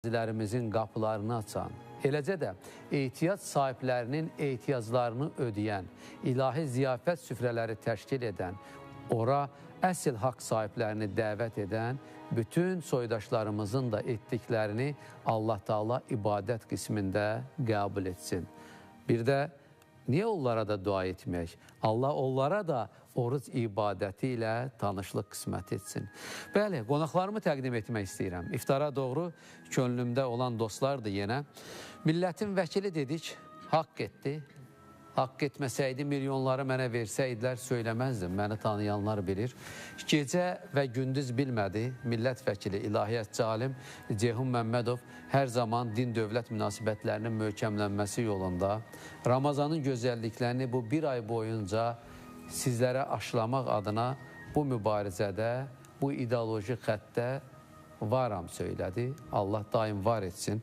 ərazilərimizin qapılarını açan, eləcə də ehtiyac sahiblərinin ehtiyaclarını ödəyən, ilahi ziyafət süfrələri təşkil edən, ora əsl haqq sahiblərini dəvət edən, bütün soydaşlarımızın da etdiklərini Allah Taala ibadət qismində qəbul etsin. Bir də niyə onlara da dua etmək? Allah onlara da oruc ibadəti ilə tanışlıq qismət etsin. Bəli, qonaqlarımı təqdim etmək istəyirəm. İftara doğru könlümdə olan dostlardır yenə. Millətin vəkili dedik, haqq etdi. Haqq etməsəydi, milyonları mənə versəydilər, söyləməzdim. Məni tanıyanlar bilir. Gecə və gündüz bilmədi. Millət vəkili, ilahiyyatçı alim Ceyhun Məmmədov hər zaman din-dövlət münasibətlərinin möhkəmlənməsi yolunda Ramazanın gözəlliklərini bu bir ay boyunca sizlərə aşılamaq adına bu mübarizədə, bu ideoloji xəttdə varam söylədi. Allah daim var etsin.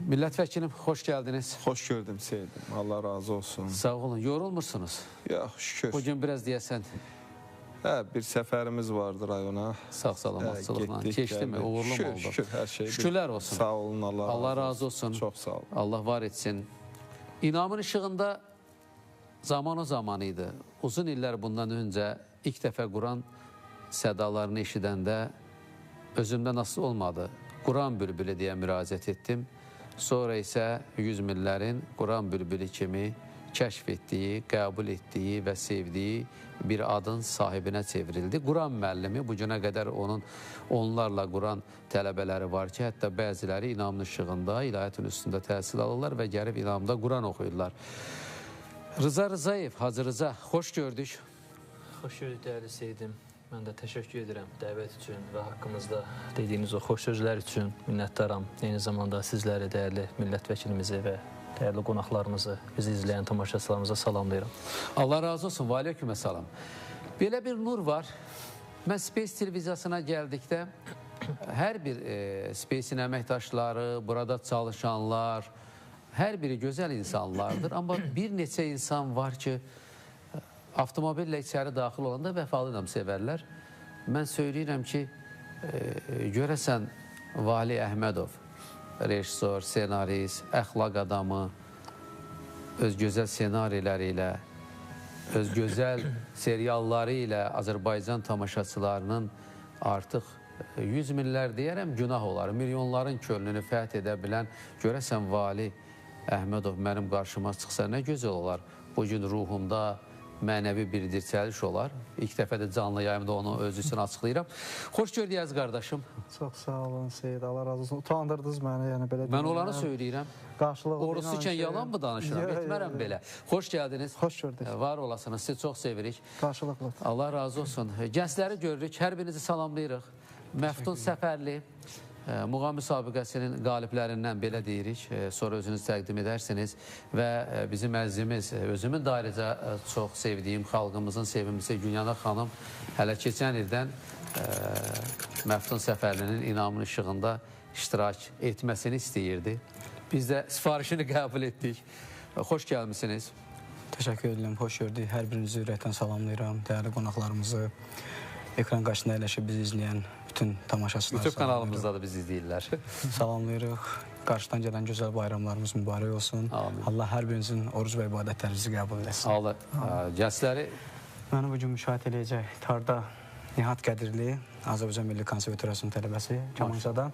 Millət vəkilim, xoş gəldiniz. Xoş gördüm Seydim. Allah razı olsun. Sağ olun. Yorulmursunuz? Yox, şükür. Bugün biraz deyəsən. Bir səfərimiz vardı rayona. Sağ-salamatçılıqla. Keçdi mi? Uğurlu mu oldu? Şükür, hər şey. Şükürlər olsun. Sağ olun, Allah razı olsun. Çox sağ olun. Allah var etsin. İnamın işığında zaman o zaman idi. Uzun illər bundan öncə ilk dəfə Quran sədalarını eşidəndə özümdə nasıl olmadı? Quran bülbülü deyə müraciət etdim. Sonra isə 100 minlərin Quran bülbülü kimi kəşf etdiyi, qəbul etdiyi və sevdiyi bir adın sahibinə çevrildi. Quran müəllimi, bu günə qədər onlarla Quran tələbələri var ki, hətta bəziləri İnamın işığında, ilahiyyatın üstündə təhsil alırlar və gəlib İnamda Quran oxuyurlar. Rıza Rızayev, Hacı Rıza, xoş gördük. Xoş gördük, dəyərli Seydim. Mən də təşəkkür edirəm dəvət üçün və haqqımızda dediyiniz o xoş sözlər üçün minnətdaram. Eyni zamanda sizləri, dəyərli millət vəkilimizi və dəyərli qonaqlarımızı, bizi izləyən tamaşaçılarımıza salamlayıram. Allah razı olsun, və aleykümə salam. Belə bir nur var. Mən Space televiziyasına gəldikdə hər bir Space'in əməkdaşları, burada çalışanlar, hər biri gözəl insanlardır. Amma bir neçə insan var ki, avtomobillə içəri daxil olanda vəfalı adam sevərlər. Mən söyləyirəm ki, görəsən Vali Əhmədov, rejissor, senarist, əxlaq adamı, öz gözəl senariləri ilə, öz gözəl serialları ilə Azərbaycan tamaşaçılarının artıq 100 minlər deyərəm, günah olar. Milyonların könlünü fəth edə bilən, görəsən Vali Əhmədov mənim qarşıma çıxsa nə gözəl olar. Bu gün ruhumda mənəvi bir dirçəliş olar. İlk dəfə də canlı yayımda onu öz üçün açıqlayıram. Xoş gördük əziz qardaşım. Çox sağ olun Seyid, Allah razı olsun. Utandırdınız məni, yəni belə. Mən olanı söyləyirəm. Qarşılıqlı ikən yalan mı danışıram? Etmərəm belə. Xoş gəldiniz. Xoş gördük. Var olasınız. Sizi çox sevirik. Qarşılıqlı. Allah razı olsun. Gəncləri görürük. Hər birinizi salamlayırıq. Məftun Səfərli muğam müsabiqəsinin qaliblərindən belə deyirik. Sonra özünüz təqdim edərsiniz və bizim əzizimiz, özümün də ayrıca çox sevdiyim xalqımızın sevimlisi Günyana xanım hələ keçən ildən Məftun Səfərlinin İnamın işığında iştirak etməsini istəyirdi. Biz də sifarişini qəbul etdik. Xoş gəlmişsiniz. Təşəkkür edirəm, xoş gördük. Hər birinizi ürəkdən salamlayıram. Dəyərli qonaqlarımızı, ekran qarşısında əyləşib bizi izləyən bütün tamaşaçılar. YouTube kanalımızda da bizi izləyirlər. Salamlayırıq. Qarşıdan gələn gözəl bayramlarımız mübarək olsun. Amin. Allah hər birinizin oruc və ibadətlərinizi qəbul etsin. Allah gəncləri. Məni bugün müşahidə edəcək Tarda Nihat Qədirli, Azərbaycan Milli Konservatoriyasının tələbəsi, Kamansada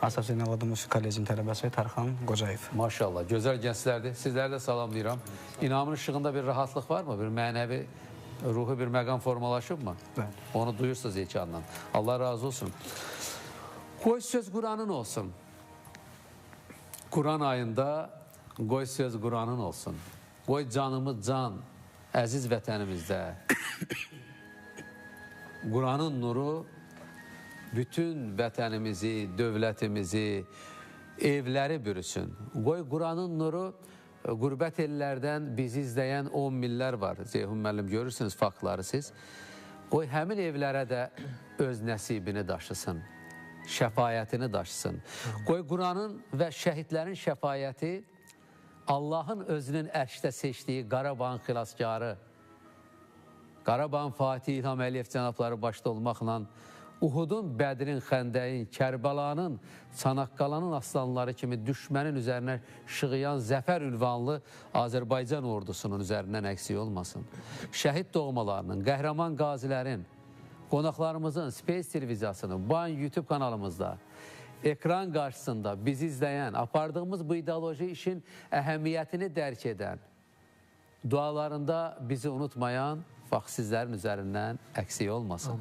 Asaf Zeynalabad Musiqi Kollecinin tələbəsi Tərxan Qocayev. Maşallah, gözəl gənclərdir. Sizləri də salamlayıram. İnamın işığında bir rahatlıq var mı? Bir mənəvi, ruhu bir məqam formalaşıb mı? Bəli. Onu duyursunuz ekandan. Allah razı olsun. Qoy söz Quranın olsun. Quran ayında qoy söz Quranın olsun. Qoy canımız can, əziz vətənimizdə. Quranın nuru bütün vətənimizi, dövlətimizi, evləri bürüsün. Qoy Quranın nuru qürbət ellərdən bizi izləyən 10 minlər var. Ceyhun müəllim, görürsünüz faktları siz. Qoy həmin evlərə də öz nəsibini daşısın, şəfayətini daşısın. Qoy Quranın və şəhidlərin şəfayəti Allahın özünün ərşdə seçdiyi Qarabağın xilaskarı, Qarabağın Fatih İlham Əliyev cənabları başda olmaqla Uhudun, Bədrin, Xəndəyin, Kərbəlanın, Çanaqqalanın aslanları kimi düşmənin üzərinə şığıyan zəfər ünvanlı Azərbaycan ordusunun üzərindən əksik olmasın. Şəhid doğmalarının, qəhrəman qazilərin, qonaqlarımızın Space televiziyasının, bu an YouTube kanalımızda, ekran qarşısında bizi izləyən, apardığımız bu ideoloji işin əhəmiyyətini dərk edən, dualarında bizi unutmayan, vaxt sizlərin üzərindən əksik olmasın.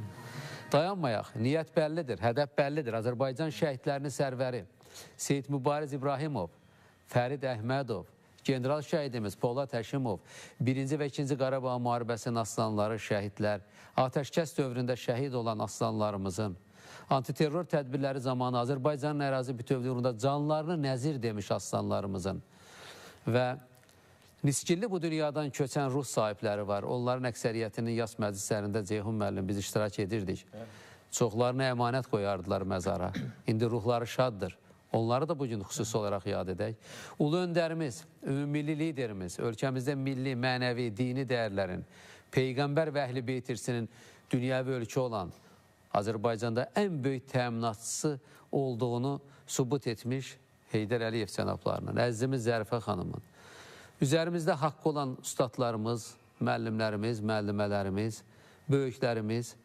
Dayanmayaq, niyyət bəllidir, hədəf bəllidir. Azərbaycan şəhidlərinin sərvəri Seyid Mübariz İbrahimov, Fərid Əhmədov, general şəhidimiz Polad Həşimov, 1-ci və 2-ci Qarabağ müharibəsinin aslanları, şəhidlər, atəşkəs dövründə şəhid olan aslanlarımızın, antiterror tədbirləri zamanı Azərbaycanın ərazi bütövlüyündə canlarını nəzir demiş aslanlarımızın və Niskilli bu dünyadan köçən ruh sahibləri var. Onların əksəriyyətinin yas məclislərində Ceyhun müəllim biz iştirak edirdik. Çoxlarını əmanət qoyardılar məzara. İndi ruhları şaddır. Onları da bugün xüsusi olaraq yad edək. Ulu öndərimiz, ümumilli liderimiz, ölkəmizdə milli, mənəvi, dini dəyərlərin, Peyğəmbər və Əhl-i Beyt irsinin dünyəvi ölkə olan Azərbaycanda ən böyük təminatçısı olduğunu sübut etmiş Heydər Əliyev cənablarının, əzizimiz Zərifə xanımın, üzərimizdə haqqı olan ustadlarımız, müəllimlərimiz, müəllimələrimiz, böyüklərimiz,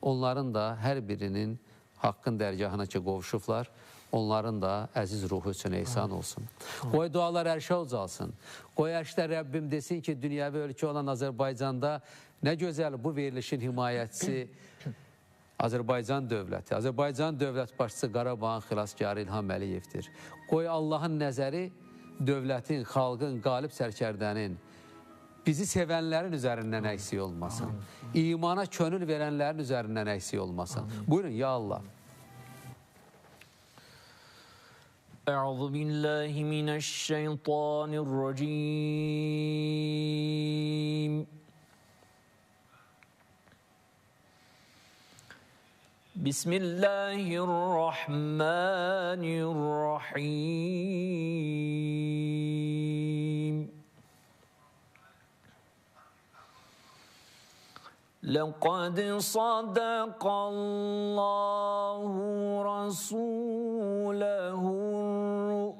onların da hər birinin haqqın dərgahına ki qovuşublar, onların da əziz ruhu üçün ehsan olsun. Qoy dualar ərşə ucalsın. Qoy ərşdə Rəbbim desin ki, dünyəvi ölkə olan Azərbaycanda nə gözəl bu verilişin himayətçisi Azərbaycan dövləti, Azərbaycan dövlət başçısı Qarabağın xilaskarı İlham Əliyevdir. Qoy Allahın nəzəri dövlətin, xalqın, qalib sərkərdənin, bizi sevənlərin üzərindən əksik olmasın. İmana könül verənlərin üzərindən əksik olmasın. Buyurun, ya Allah. Əuzu billahi mineşşeytanirracim. Bismillahirrahmanirrahim. لقد صدق الله رسوله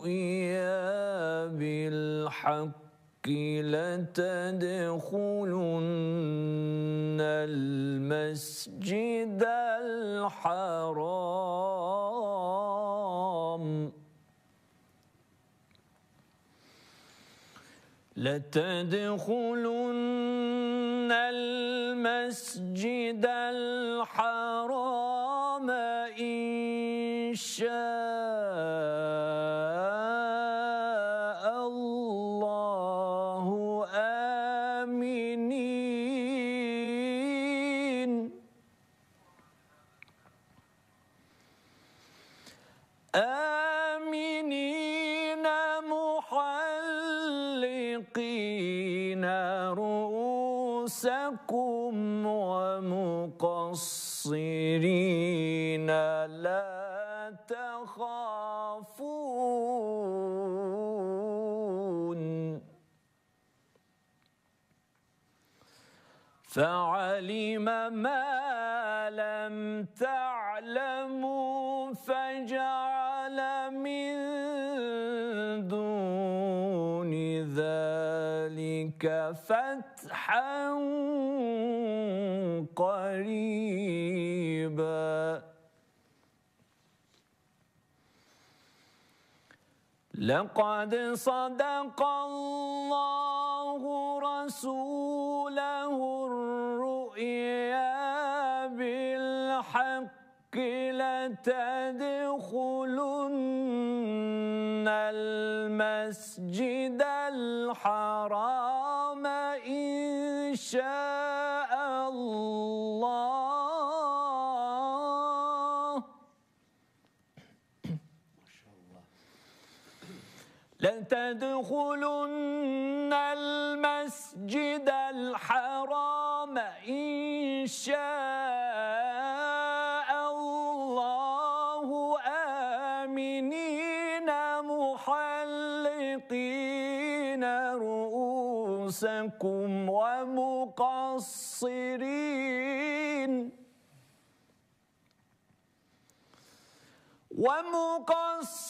الرؤيا بالحق لتدخلن المسجد الحرام لتدخلن المسجد الحرام إن شاء الله آمنين آمنين محلقين رؤوسكم ومقصرين لا تخافون فعلم ما لم تعلموا فجعل من دون ذلك فتحا قريبا لقد صدق الله رسوله الرؤيا بالحق لتدخلن المسجد الحرام إن شاء الله لتدخلن المسجد الحرام إن شاء الله آمنين محلقين رؤوسكم ومقصرين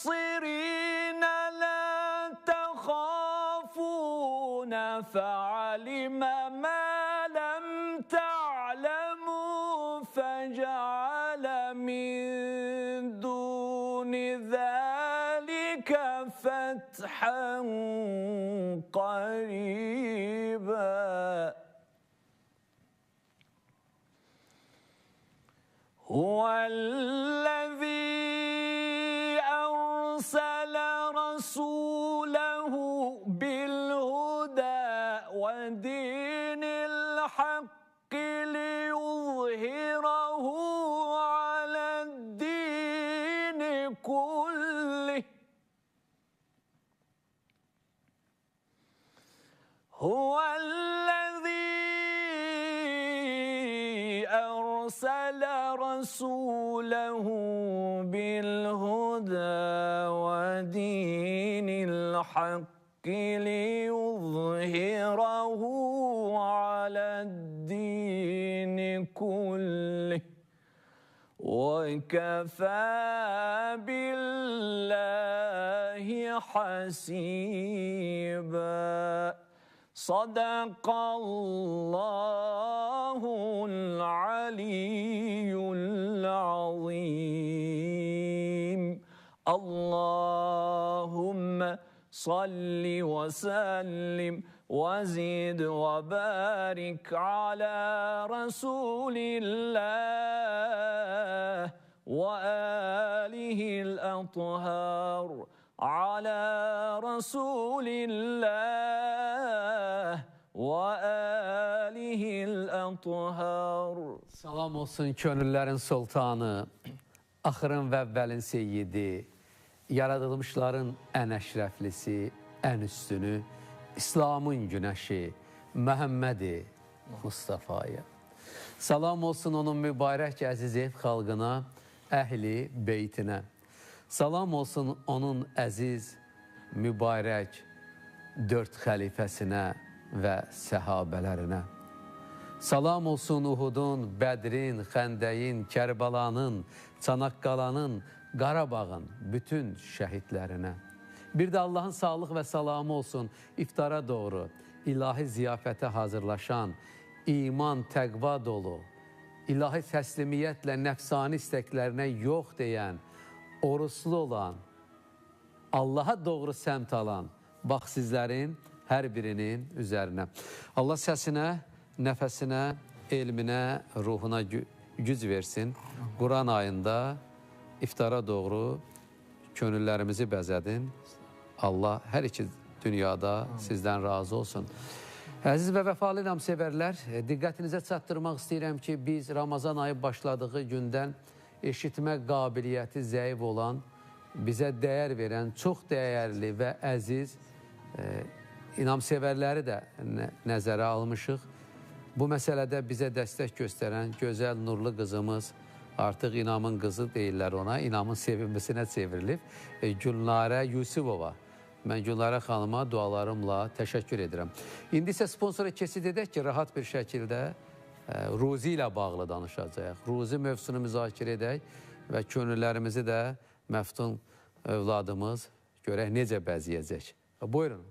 ومقصرين لا تخافون فعلم ما لم تعلموا فجعل من دون ذلك فتحا قريبا هو الذي أرسل رسوله بالهدى ودين الحق ليظهره على الدين كله هو الذي أرسل رسوله بالهدى ودين الحق ليظهره على الدين كله وكفى بالله حسيبا صدق الله العلي العظيم اللهم صل وسلم وزد وبارك على رسول الله وآله الأطهار على رسول الله وآله الأطهار. Salam olsun könüllərin sultanı, axırın və əvvəlin seyyidi, yaradılmışların ən əşrəflisi, ən üstünü, İslamın günəşi, Məhəmmədi Mustafa'ya. Salam olsun onun mübarək əziz ev xalqına, əhli beytinə. Salam olsun onun əziz, mübarək dörd xəlifəsinə və səhabələrinə. Salam olsun Uhudun, Bədrin, Xəndəyin, Kərbəlanın, Çanaqqalanın, Qarabağın bütün şəhidlərinə. Bir də Allahın sağlıq və salamı olsun iftara doğru ilahi ziyafətə hazırlaşan, iman, təqva dolu, ilahi təslimiyyətlə nəfsani istəklərinə yox deyən, oruçlu olan, Allaha doğru səmt alan, bax sizlərin hər birinin üzərinə. Allah səsinə, nəfəsinə, elminə, ruhuna güc versin. Quran ayında iftara doğru könüllərimizi bəzədin. Allah hər iki dünyada sizdən razı olsun. Əziz və vəfalı namsevərlər, diqqətinizə çatdırmaq istəyirəm ki, biz Ramazan ayı başladığı gündən eşitmə qabiliyyəti zəif olan, bizə dəyər verən, çox dəyərli və əziz inamsevərləri də nəzərə almışıq. Bu məsələdə bizə dəstək göstərən gözəl, nurlu qızımız, artıq İnamın qızı deyirlər ona, İnamın sevinməsinə çevrilib, Gülnarə Yusubova. Mən Gülnarə xanıma dualarımla təşəkkür edirəm. İndi isə sponsora keçid edək ki, rahat bir şəkildə Ruzi ilə bağlı danışacaq. Ruzi mövzusunu müzakirə edək və könüllərimizi də məftun övladımız görək necə bəziyəcək. Buyurun.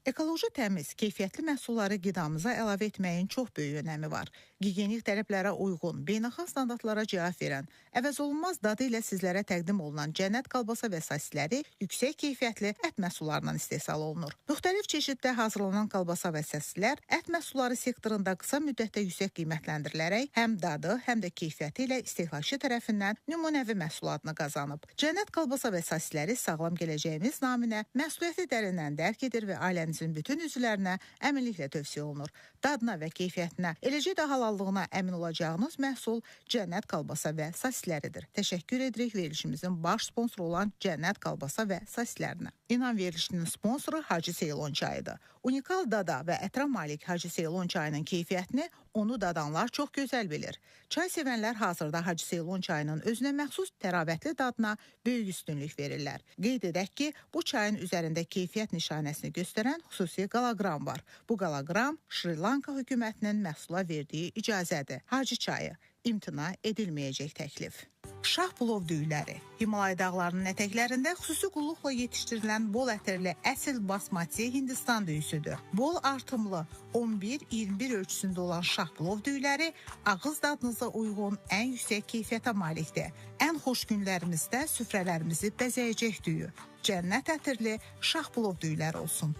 Ekoloji təmiz, keyfiyyətli məhsulları qidamıza əlavə etməyin çox böyük önəmi var. Gigiyenik tələblərə uyğun, beynəlxalq standartlara cavab verən, əvəzolunmaz dadı ilə sizlərə təqdim olunan cənnət qalbasa və sosisləri yüksək keyfiyyətli ət məhsullarından istehsal olunur. Müxtəlif çeşiddə hazırlanan qalbasa və sosislər ət məhsulları sektorunda qısa müddətdə yüksək qiymətləndirilərək həm dadı, həm də keyfiyyəti ilə istehlakçı tərəfindən nümunəvi məhsul adını qazanıb. Cənnət qalbasa və sosisləri sağlam gələcəyimiz naminə məsuliyyəti dərindən dərk edir və ailənizin bütün üzvlərinə əminliklə tövsiyə olunur. Dadına və keyfiyyətinə, eləcə də halallığına əmin olacağınız məhsul Cənnət qalbasa və sosisləridir. Təşəkkür edirik verilişimizin baş sponsoru olan Cənnət qalbasa və sosislərinə. İnam verilişinin sponsoru Hacı Seylon çayıdır. Unikal dada və ətra malik Hacı Seylon çayının keyfiyyətini onu dadanlar çox gözəl bilir. Çay sevənlər hazırda Hacı Seylon çayının özünə məxsus təravətli dadına böyük üstünlük verirlər. Qeyd edək ki, bu çayın üzərində keyfiyyət nişanəsini göstərən xüsusi qalagram var. Bu qalagram Şri Lanka hökumətinin məhsula verdiyi icazədir. Hacı çayı, imtina edilməyəcək təklif. Şah plov düyüləri. Himalay dağlarının ətəklərində xüsusi qulluqla yetişdirilən bol ətirli əsl basmati Hindistan düyüsüdür. Bol artımlı 11-21 ölçüsündə olan şah plov düyüləri ağız dadınıza uyğun ən yüksək keyfiyyətə malikdir. Ən xoş günlərimizdə süfrələrimizi bəzəyəcək düyü. Cənnət ətirli şah plov düyüləri olsun.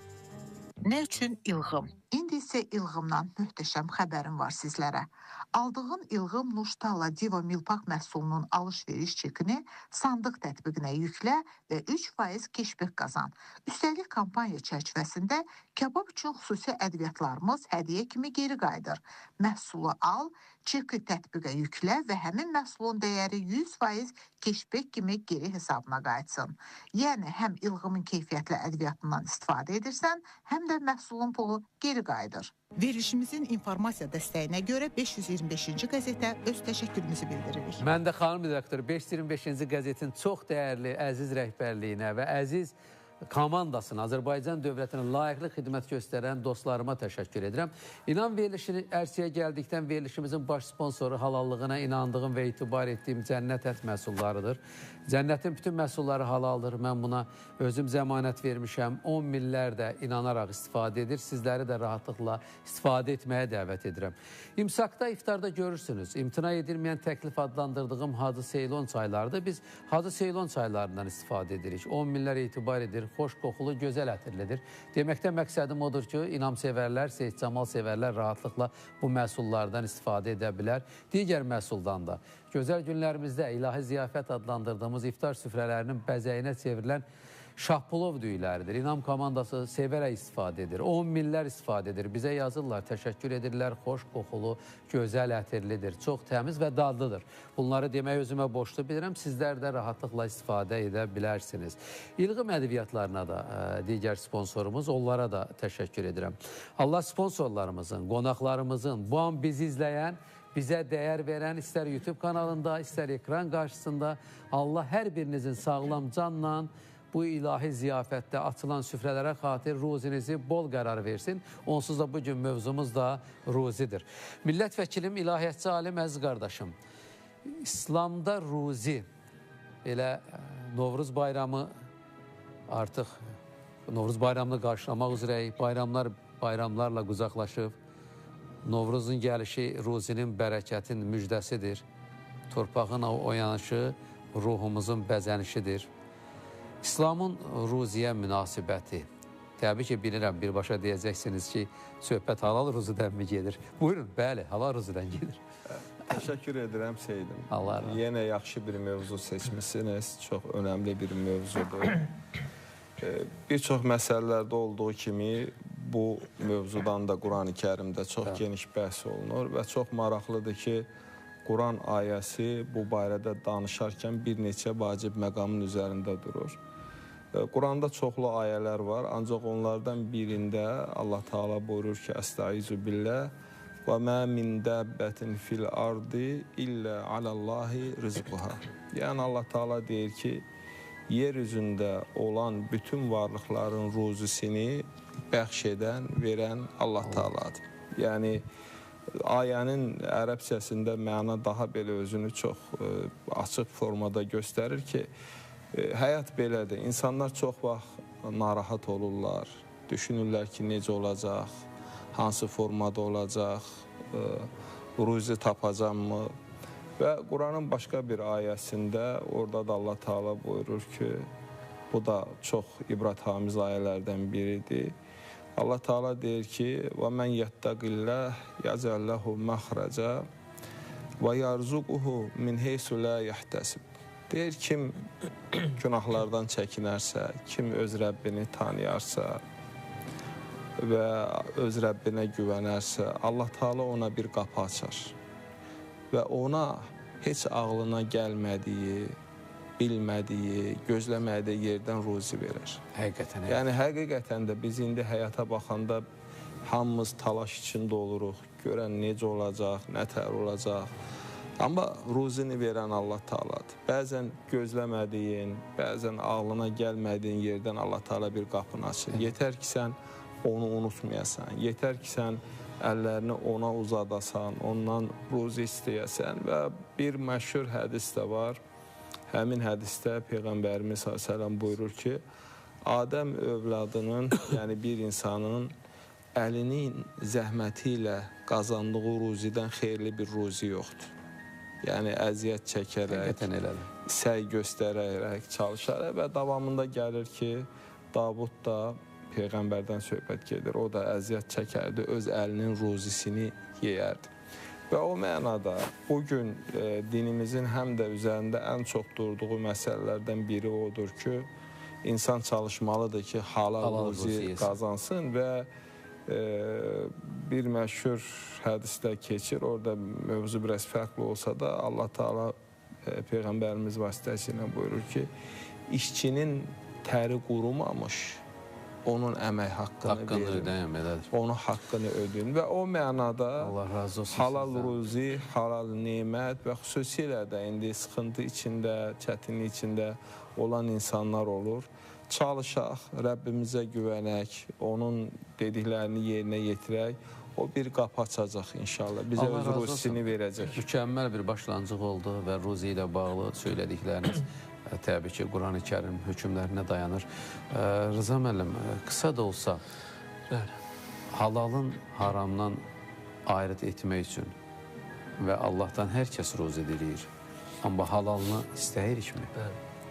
Nə üçün ilğım? İndi isə ilğımdan möhtəşəm xəbərim var sizlərə. Aldığın İlğım Nuştala Diva Milpak məhsulunun alış-veriş çekini sandıq tətbiqinə yüklə və 3% keşbek qazan. Üstəlik kampaniya çərçivəsində kebab üçün xüsusi ədviyyatlarımız hədiyyə kimi geri qayıdır. Məhsulu al, çeki tətbiqə yüklə və həmin məhsulun dəyəri 100% keşbek kimi geri hesabına qayıtsın. Yəni həm İlğımın keyfiyyətli ədviyyatından istifadə edirsən, həm də məhsulun pulu geri qayıdır. Verilişimizin informasiya dəstəyinə görə 525-ci qəzetə öz təşəkkürümüzü bildiririk. Mən də xanım direktor 525-ci qəzetin çox dəyərli, əziz rəhbərliyinə və əziz komandasına, Azərbaycan dövlətinə layiqli xidmət göstərən dostlarıma təşəkkür edirəm. İnan verilişini ərsəyə gəldikdən verilişimizin baş sponsoru halallığına inandığım və etibar etdiyim Cənnət ət məhsullarıdır. Cənnətin bütün məhsulları halaldır. Mən buna özüm zəmanət vermişəm. 10 minlər də inanaraq istifadə edir. Sizləri də rahatlıqla istifadə etməyə dəvət edirəm. İmsakda, iftarda görürsünüz. İmtina edilməyən təklif adlandırdığım Hacı Seylon çaylarıdır. Biz Hacı Seylon çaylarından istifadə edirik. 10 minlər etibar edir. Xoş qoxulu, gözəl ətirlidir. Deməkdə məqsədim odur ki, inamsevərlər, Seyid Camal sevərlər rahatlıqla bu məhsullardan istifadə edə bilər. Digər məhsuldan da. Gözəl günlərimizdə ilahi ziyafət adlandırdığımız iftar süfrələrinin bəzəyinə çevrilən şahplov düyüləridir. İnam komandası sevərək istifadə edir. 10 minlər istifadə edir. Bizə yazırlar, təşəkkür edirlər. Xoş qoxulu, gözəl ətirlidir. Çox təmiz və dadlıdır. Bunları demək özümə borclu bilirəm. Sizlər də rahatlıqla istifadə edə bilərsiniz. İlğım ədviyyatlarına da digər sponsorumuz, onlara da təşəkkür edirəm. Allah sponsorlarımızın, qonaqlarımızın, bu an bizi izləyən, bizə dəyər verən, istər YouTube kanalında, istər ekran qarşısında Allah hər birinizin sağlam canla bu ilahi ziyafətdə açılan süfrələrə xatir ruzinizi bol qərar versin. Onsuz da bugün mövzumuz da ruzidir. Millət vəkilim, ilahiyyatçı alim, əziz qardaşım, İslamda ruzi, elə Novruz bayramı artıq, Novruz bayramını qarşılamaq üzrəyik, bayramlarla qucaqlaşıb. Novruzun gəlişi ruzinin, bərəkətin müjdəsidir. Torpağın oyanışı ruhumuzun bəzənişidir. İslamın ruziyə münasibəti. Təbii ki, bilirəm, birbaşa deyəcəksiniz ki, söhbət halal ruzidən mi gedir? Buyurun, bəli, halal ruzidən gedir. Təşəkkür edirəm Seyidim. Allah razı. Yenə yaxşı bir mövzu seçmişsiniz. Çox önəmli bir mövzudur. Bir çox məsələlərdə olduğu kimi bu mövzudan da Quran-ı Kərimdə çox geniş bəhs olunur və çox maraqlıdır ki, Quran ayəsi bu barədə danışarkən bir neçə vacib məqamın üzərində durur. Quranda çoxlu ayələr var, ancaq onlardan birində Allah Teala buyurur ki, Əstaizu billah və mə min dəbbətin fil ardi illə aləllahi rizquha. Yəni Allah Teala deyir ki, yeryüzündə olan bütün varlıqların ruzisini bəxş edən, verən Allah Teala'dır. Yəni ayənin ərəbcəsində məna daha belə özünü çox açıq formada göstərir ki, həyat belədir. İnsanlar çox vaxt narahat olurlar, düşünürlər ki, necə olacaq, hansı formada olacaq, ruzi tapacaqmı? Və Quranın başqa bir ayəsində orada da Allah Teala buyurur ki, bu da çox ibrətamiz ayələrdən biridir. Allah Teala deyir ki, وَمَنْ يَتَّقِ اللّٰهِ يَجْعَلْ لَهُ مَخْرَجًا وَيَرْزُقُهُ مِنْ حَيْثُ لَا يَحْتَسِبُ. Deyir, kim günahlardan çəkinərsə, kim öz Rəbbini tanıyarsa və öz Rəbbinə güvənərsə, Allah Teala ona bir qapı açar və ona heç ağlına gəlmədiyi, bilmədiyi, gözləmədiyi yerdən ruzi verir. Həqiqətən. Yəni, həqiqətən də biz indi həyata baxanda hamımız talaş içində oluruq, görən necə olacaq, nətər olacaq. Amma ruzini verən Allah Teala'dır. Bəzən gözləmədiyin, bəzən ağlına gəlmədiyin yerdən Allah Teala bir qapını açır. Yetər ki, sən onu unutmayasan, yetər ki, sən əllərini ona uzadasan, ondan ruzi istəyəsən və bir məşhur hədis də var. Həmin hədisdə Peyğəmbərimiz s.ə.v buyurur ki, Adəm övladının, yəni bir insanın əlinin zəhməti ilə qazandığı ruzidən xeyirli bir ruzi yoxdur. Yəni əziyyət çəkərək, səy göstərərək, çalışaraq və davamında gəlir ki, Davud da Peyğəmbərdən söhbət gedir. O da əziyyət çəkərdi, öz əlinin ruzisini yeyərdi. Və o mənada bugün dinimizin həm də üzərində ən çox durduğu məsələlərdən biri odur ki, insan çalışmalıdır ki, halal ruzi qazansın və bir məşhur hədisdə keçir, orada mövzu biraz fərqli olsa da Allah Teala Peyğəmbərimiz vasitəsilə buyurur ki, işçinin təri qurumamış, onun əmək haqqını verin, onun haqqını ödün və o mənada halal ruzi, halal nemət və xüsusilə də indi sıxıntı içində, çətinlik içində olan insanlar olur. Çalışaq, Rəbbimizə güvənək, onun dediklərini yerinə yetirək, o bir qapı açacaq inşallah, bizə öz ruzisini verəcək. Mükəmməl bir başlanğıc oldu və ruzi ilə bağlı söylədikləriniz təbii ki, Qurani Kərim hökmlərinə dayanır. Rıza müəllim, qısa da olsa, halalın haramdan ayrıt etmək üçün və Allahdan hər kəs ruzi diləyir, amma halalını istəyirikmi?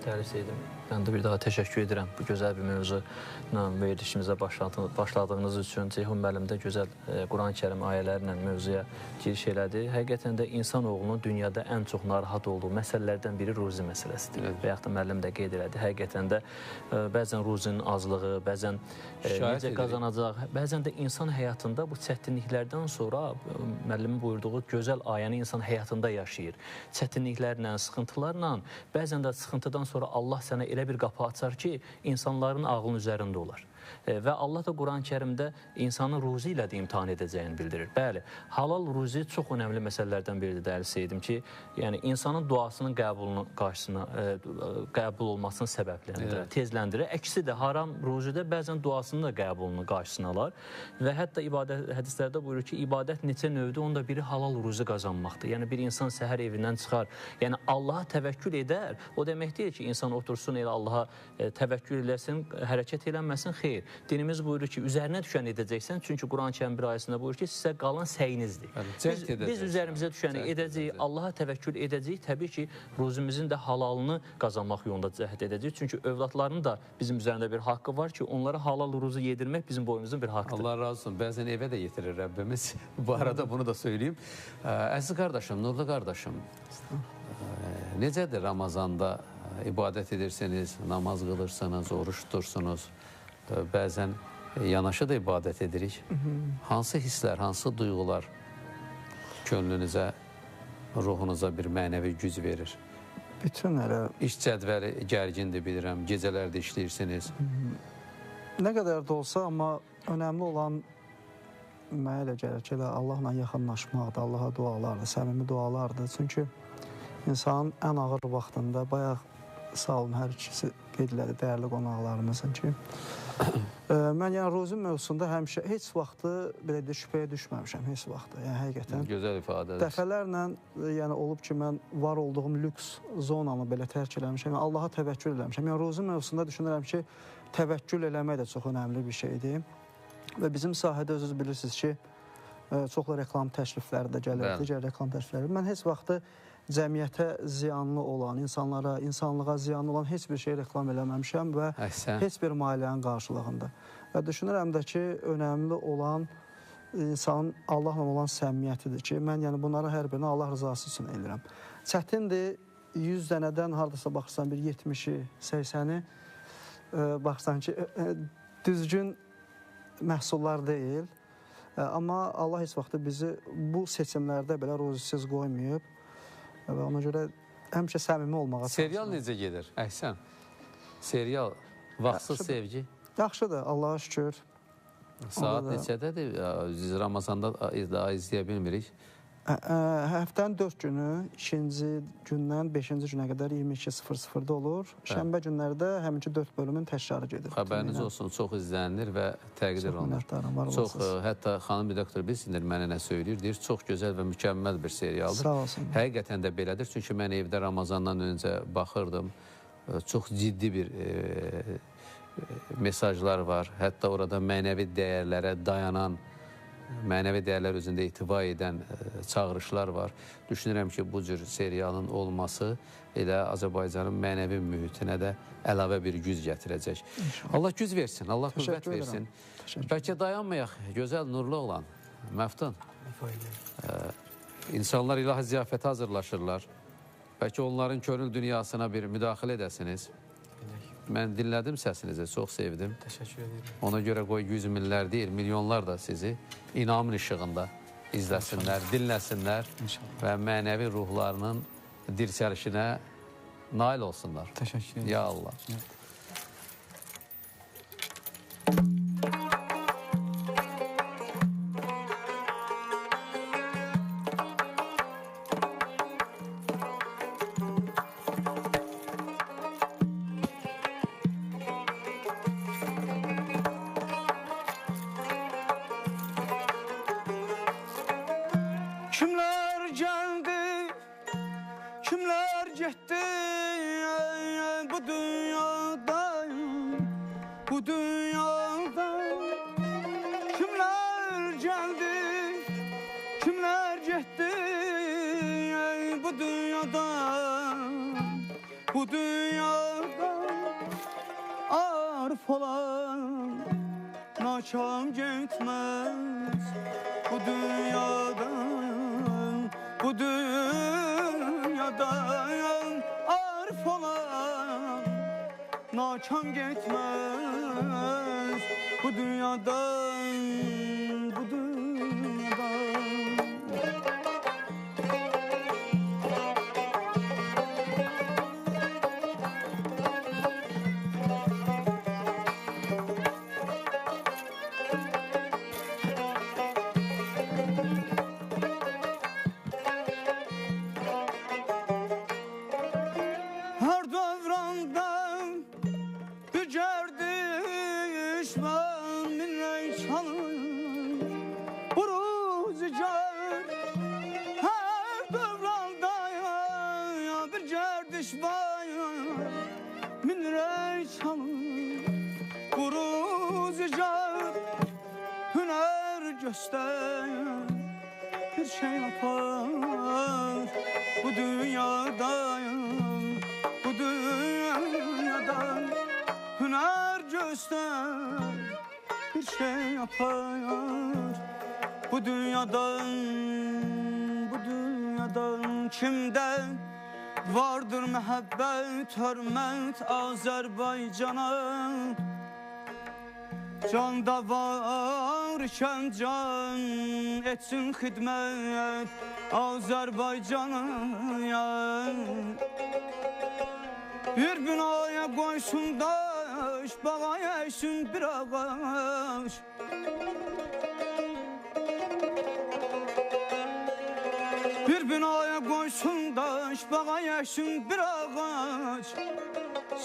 Dəyərli Seydim, mən də bir daha təşəkkür edirəm bu gözəl bir mövzuna verilişimizə başladığınız üçün. Ceyhun müəllim də gözəl Quran-ı Kərim ayələrlə mövzuya giriş elədi. Həqiqətən də insanoğlunun dünyada ən çox narahat olduğu məsələlərdən biri ruzi məsələsidir. Və yaxud da müəllim də qeyd elədi. Həqiqətən də bəzən ruzinin azlığı, bəzən necə qazanacaq, bəzən də insan həyatında bu çətinliklərdən sonra müəllimin buyurduğu gözəl ayəni insan həyatında yaşayır. Çətinliklərlə, sıxıntılarla, bəzən də sıxıntıdan sonra Allah sənə elə bir qapı açar ki, insanların ağlının üzərində olar. Və Allah da Quran-ı Kərimdə insanı ruzi ilə də imtihan edəcəyini bildirir. Bəli, halal ruzi çox önəmli məsələlərdən biridir, dəyərli Seydim ki, yəni insanın duasının qəbul olmasının səbəbləndirir, tezləndirir. Əksi də haram ruzidə bəzən duasının da qəbulunun qarşısını alar və hətta hədislərdə buyurur ki, ibadət neçə növdür, onda biri halal ruzi qazanmaqdır. Yəni bir insan səhər evindən çıxar, yəni Allaha təvəkkül edər, o demək deyil ki, insan otursun elə Allaha təvəkkül eləsin, hərəkət eləməsin, xeyr. Dinimiz buyurur ki, üzərinə düşən edəcəksən, çünki Quran-ı Kərim bir ayəsində buyurur ki, sizə qalan səyinizdir. Biz üzərimizə düşəni edəcəyik, Allaha təvəkkül edəcəyik, təbii ki, ruzimizin də halalını qazanmaq yolunda cəhd edəcəyik, çünki övladların da bizim üzərində bir haqqı var ki, onlara halal ruzu yedirmək bizim boyumuzun bir haqqıdır. Allah razı olsun, bəzən evə də yetirir Rəbbimiz. Bu arada bunu da söyleyeyim. Əziz qardaşım, nurlu qardaşım, necədir Ramazanda ibadət edirsiniz, namaz qılırsınız, oruç tutursunuz? Bəzən yanaşı da ibadət edirik. Hansı hisslər, hansı duyğular könlünüzə, ruhunuza bir mənəvi güc verir? Bütün elə... İş cədvəli gərgindir, bilirəm, gecələrdə işləyirsiniz. Nə qədər də olsa, amma önəmli olan mənə elə gəlir ki, Allahla yaxınlaşmaqdır, Allaha dualardır, səmimi dualardır. Çünki insanın ən ağır vaxtında, bayaq sağ olun, hər ikisi qeyd elədi, dəyərli qonaqlarımızın ki, mən yəni ruzi mövzusunda həmişə heç vaxtı belə də şübhəyə düşməmişəm, heç vaxtı. Yəni həqiqətən gözəl ifadədir. Dəfələrlə yəni olub ki, mən var olduğum lüks zonamı belə tərk eləmişəm, yəni Allaha təvəkkül eləmişəm. Yəni ruzi mövzusunda düşünürəm ki, təvəkkül eləmək də çox önəmli bir şeydir. Və bizim sahədə özünüz bilirsiniz ki, çoxlu reklam təşrifləri də gəlir, digər reklam təşrifləri. Mən heç vaxtı cəmiyyətə ziyanlı olan, insanlığa ziyanlı olan heç bir şey reklam eləməmişəm və heç bir maliyyənin qarşılığında. Və düşünürəm də ki, önəmli olan insanın Allahla olan səmimiyyətidir ki, mən yəni bunları hər birini Allah rızası üçün edirəm. Çətindir, 100 dənədən haradasa baxırsan bir 70-i, 80-i baxırsan ki, düzgün məhsullar deyil. Amma Allah heç vaxtı bizi bu seçimlərdə belə ruzisiz qoymayıb. Və ona görə həmişə səmimi olmağa çalışıram. Serial necə gedir? Əhsən. Serial, vaxtsız sevgi. Yaxşıdır, Allaha şükür. Saat neçədədir? Ramazanda daha izləyə bilmirik. Həftənin 4 günü, 2-ci gündən 5-ci günə qədər 22:00-da olur. Şənbə günləri də həminki 4 bölümün təkrarı gedir. Xəbəriniz olsun, çox izlənilir və təqdir olunur. Çox, hətta xanım redaktor bilsinlər mənə nə söyləyir, deyir, çox gözəl və mükəmməl bir serialdır. Sağ olsun. Həqiqətən də belədir, çünki mən evdə Ramazandan öncə baxırdım, çox ciddi bir mesajlar var, hətta orada mənəvi dəyərlərə dayanan, mənəvi dəyərlər özündə etibar edən çağırışlar var. Düşünürəm ki, bu cür serialın olması elə Azərbaycanın mənəvi mühitinə də əlavə bir güc gətirəcək. Allah güc versin, Allah qüvvət versin. Bəlkə dayanmayaq, gözəl, nurlu olan Məftun. İnsanlar ilahi ziyafətə hazırlaşırlar. Bəlkə onların könül dünyasına bir müdaxilə edəsiniz. Mən dinlədim səsinizi, çox sevdim. Təşəkkür edirəm. Ona görə qoy 100 minlər deyil, milyonlar da sizi inamın işığında izləsinlər, dinləsinlər və mənəvi ruhlarının dirçəlişinə nail olsunlar. Təşəkkür edirəm. Ya Allah. Kimler geldi, kimler gitti bu dünyada, bu dünyada. Kimler geldi, kimler gitti bu dünyada, bu dünyada. Arif olan nakam gitmez bu dünyadan, bu dünyadan. Arif olan nakam gitmez bu dünyadan, bu dünyadan. Her devrandan bir gerdiş ben minre çalır buruzicar. Her devranda ya bir gerdiş var minre çalır buruzicar. Hüner göster bir şey yapar bu dünyada, bu dünyada. Hüner göster bir şey yapar bu dünyadan, bu dünyadan. Kimde vardır mehabbet, hürmet Azerbaycan'a. Canda var iken can etsin hidmet Azerbaycan'a. Bir binaya koysun daş, bağa yeşin bir ağaç. Bir binaya koysun daş, bağa yeşin bir ağaç.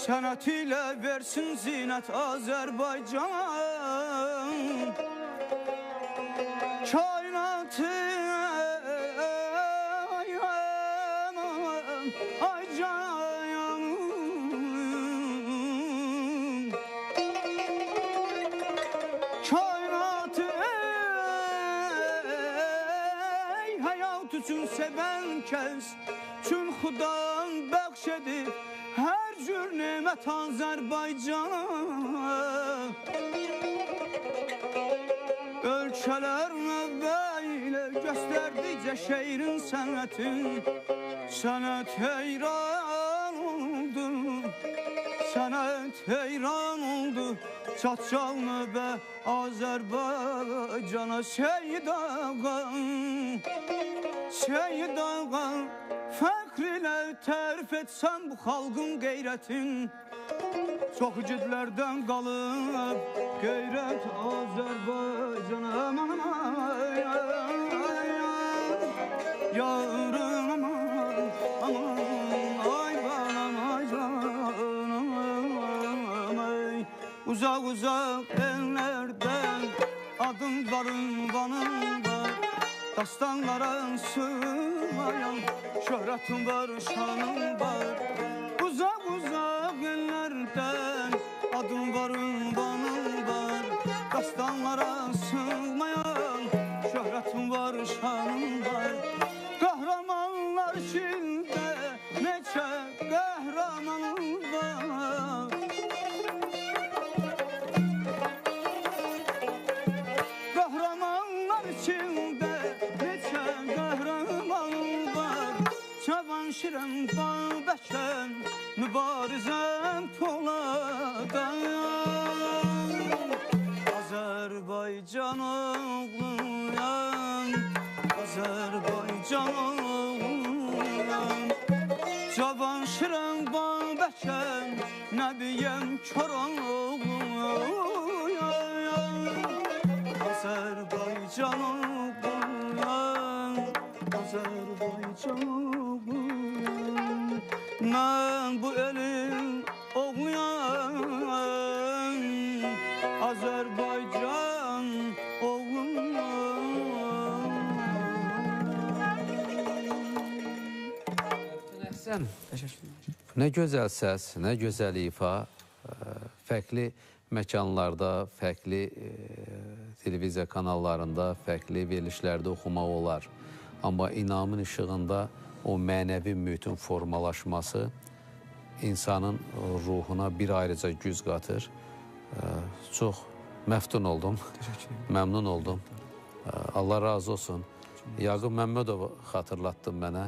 Sənət ilə versin zinət Azərbaycan. Kainatı ay canım, kainatı həyat üçün sevən kəs üçün xudan bəxş edib her cür nimet Azerbaycan'a. Ölçələr böyle gösterdikçe şehrin sənətin. Sənət heyran oldu, sənət heyran oldu. Çatçal növbə Azerbaycan'a. Seyid ağa, Seyid ağa, fəxr ilə tərif etsən bu xalqın qeyrətin. Çox igidlərdən qalıb qeyrət Azərbaycana. Aman, aman, ay, ay, ay. yarım aman, aman, ay balam, ay canım, ay. Uzak uzak ellerden adım var ünvanım var, dastanlara sığmayan şöhretim var, şanım var. Uzak uzak ellerden adım var ünvanım var, dastanlara sığmayan şöhretim var, şanım var. Kahramanlar içinde neçe kahramanım var. Kahramanlar içinde neçe kahramanım var. Çaban şirin babəkən mübarizəm poladan. Azərbaycan oğluyam, Azərbaycan oğluyam. Çaban şirin babəkən nəbiyəm kör oğluyam. Azərbaycan oğluyam, Azərbaycan oğluyam. Mən bu elin oğluyam, Azərbaycan oğluyam. Əhsən. Nə gözəl səs, nə gözəl ifa. Fərqli məkanlarda, fərqli televiziya kanallarında, fərqli verilişlərdə oxumaq olar. Amma inamın işığında o mənəvi mühitin formalaşması insanın ruhuna bir ayrıca güc qatır. Çox məftun oldum, məmnun oldum. Allah razı olsun. Yaqub Məmmədov xatırlatdı mənə,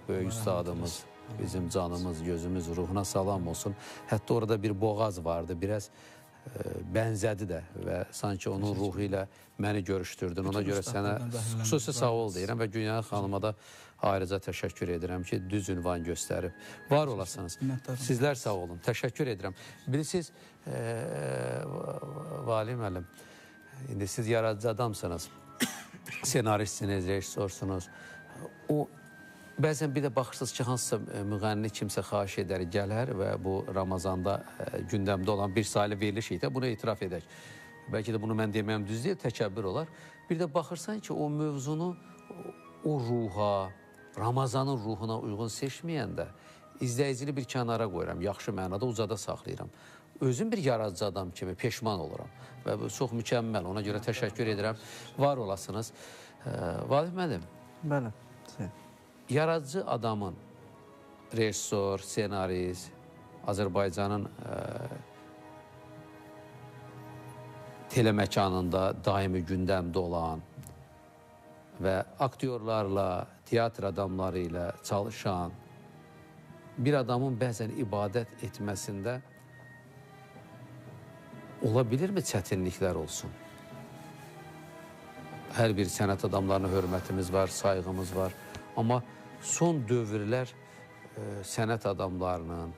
böyük üstadımız, bizim canımız, gözümüz, ruhuna salam olsun. Hətta orada bir boğaz vardı, biraz bənzədi də və sanki onun ruhu ilə məni görüşdürdün. Ona görə sənə xüsusi sağ ol deyirəm və Günya xanıma da ayrıca təşəkkür edirəm ki, düz ünvan göstərib. Var olasınız. Sizlər sağ olun. Təşəkkür edirəm. Bilirsiniz, Vali müəllim, indi siz yaradıcı adamsınız, senaristsiniz, rejissorsunuz. O, bəzən bir də baxırsınız ki, hansısa müğənni kimsə xahiş edər, gələr və bu Ramazanda gündəmdə olan bir sayılı veriliş idi, bunu etiraf edək. Bəlkə də bunu mən deməyəm düz deyil, təkəbbür olar. Bir də baxırsan ki, o mövzunu o ruha, Ramazanın ruhuna uyğun seçməyəndə izləyicini bir kənara qoyuram, yaxşı mənada uzada saxlayıram. Özüm bir yaradıcı adam kimi peşman oluram və bu çox mükəmməl, ona görə təşəkkür edirəm. Var olasınız. Valih müəllim. Bəli. Yaradıcı adamın, rejissor, senarist, Azərbaycanın teleməkanında daimi gündəmdə olan və aktyorlarla, teatr adamları ilə çalışan bir adamın bəzən ibadət etməsində ola bilirmi çətinliklər olsun? Hər bir sənət adamlarına hörmətimiz var, sayğımız var. Amma son dövrlər sənət adamlarının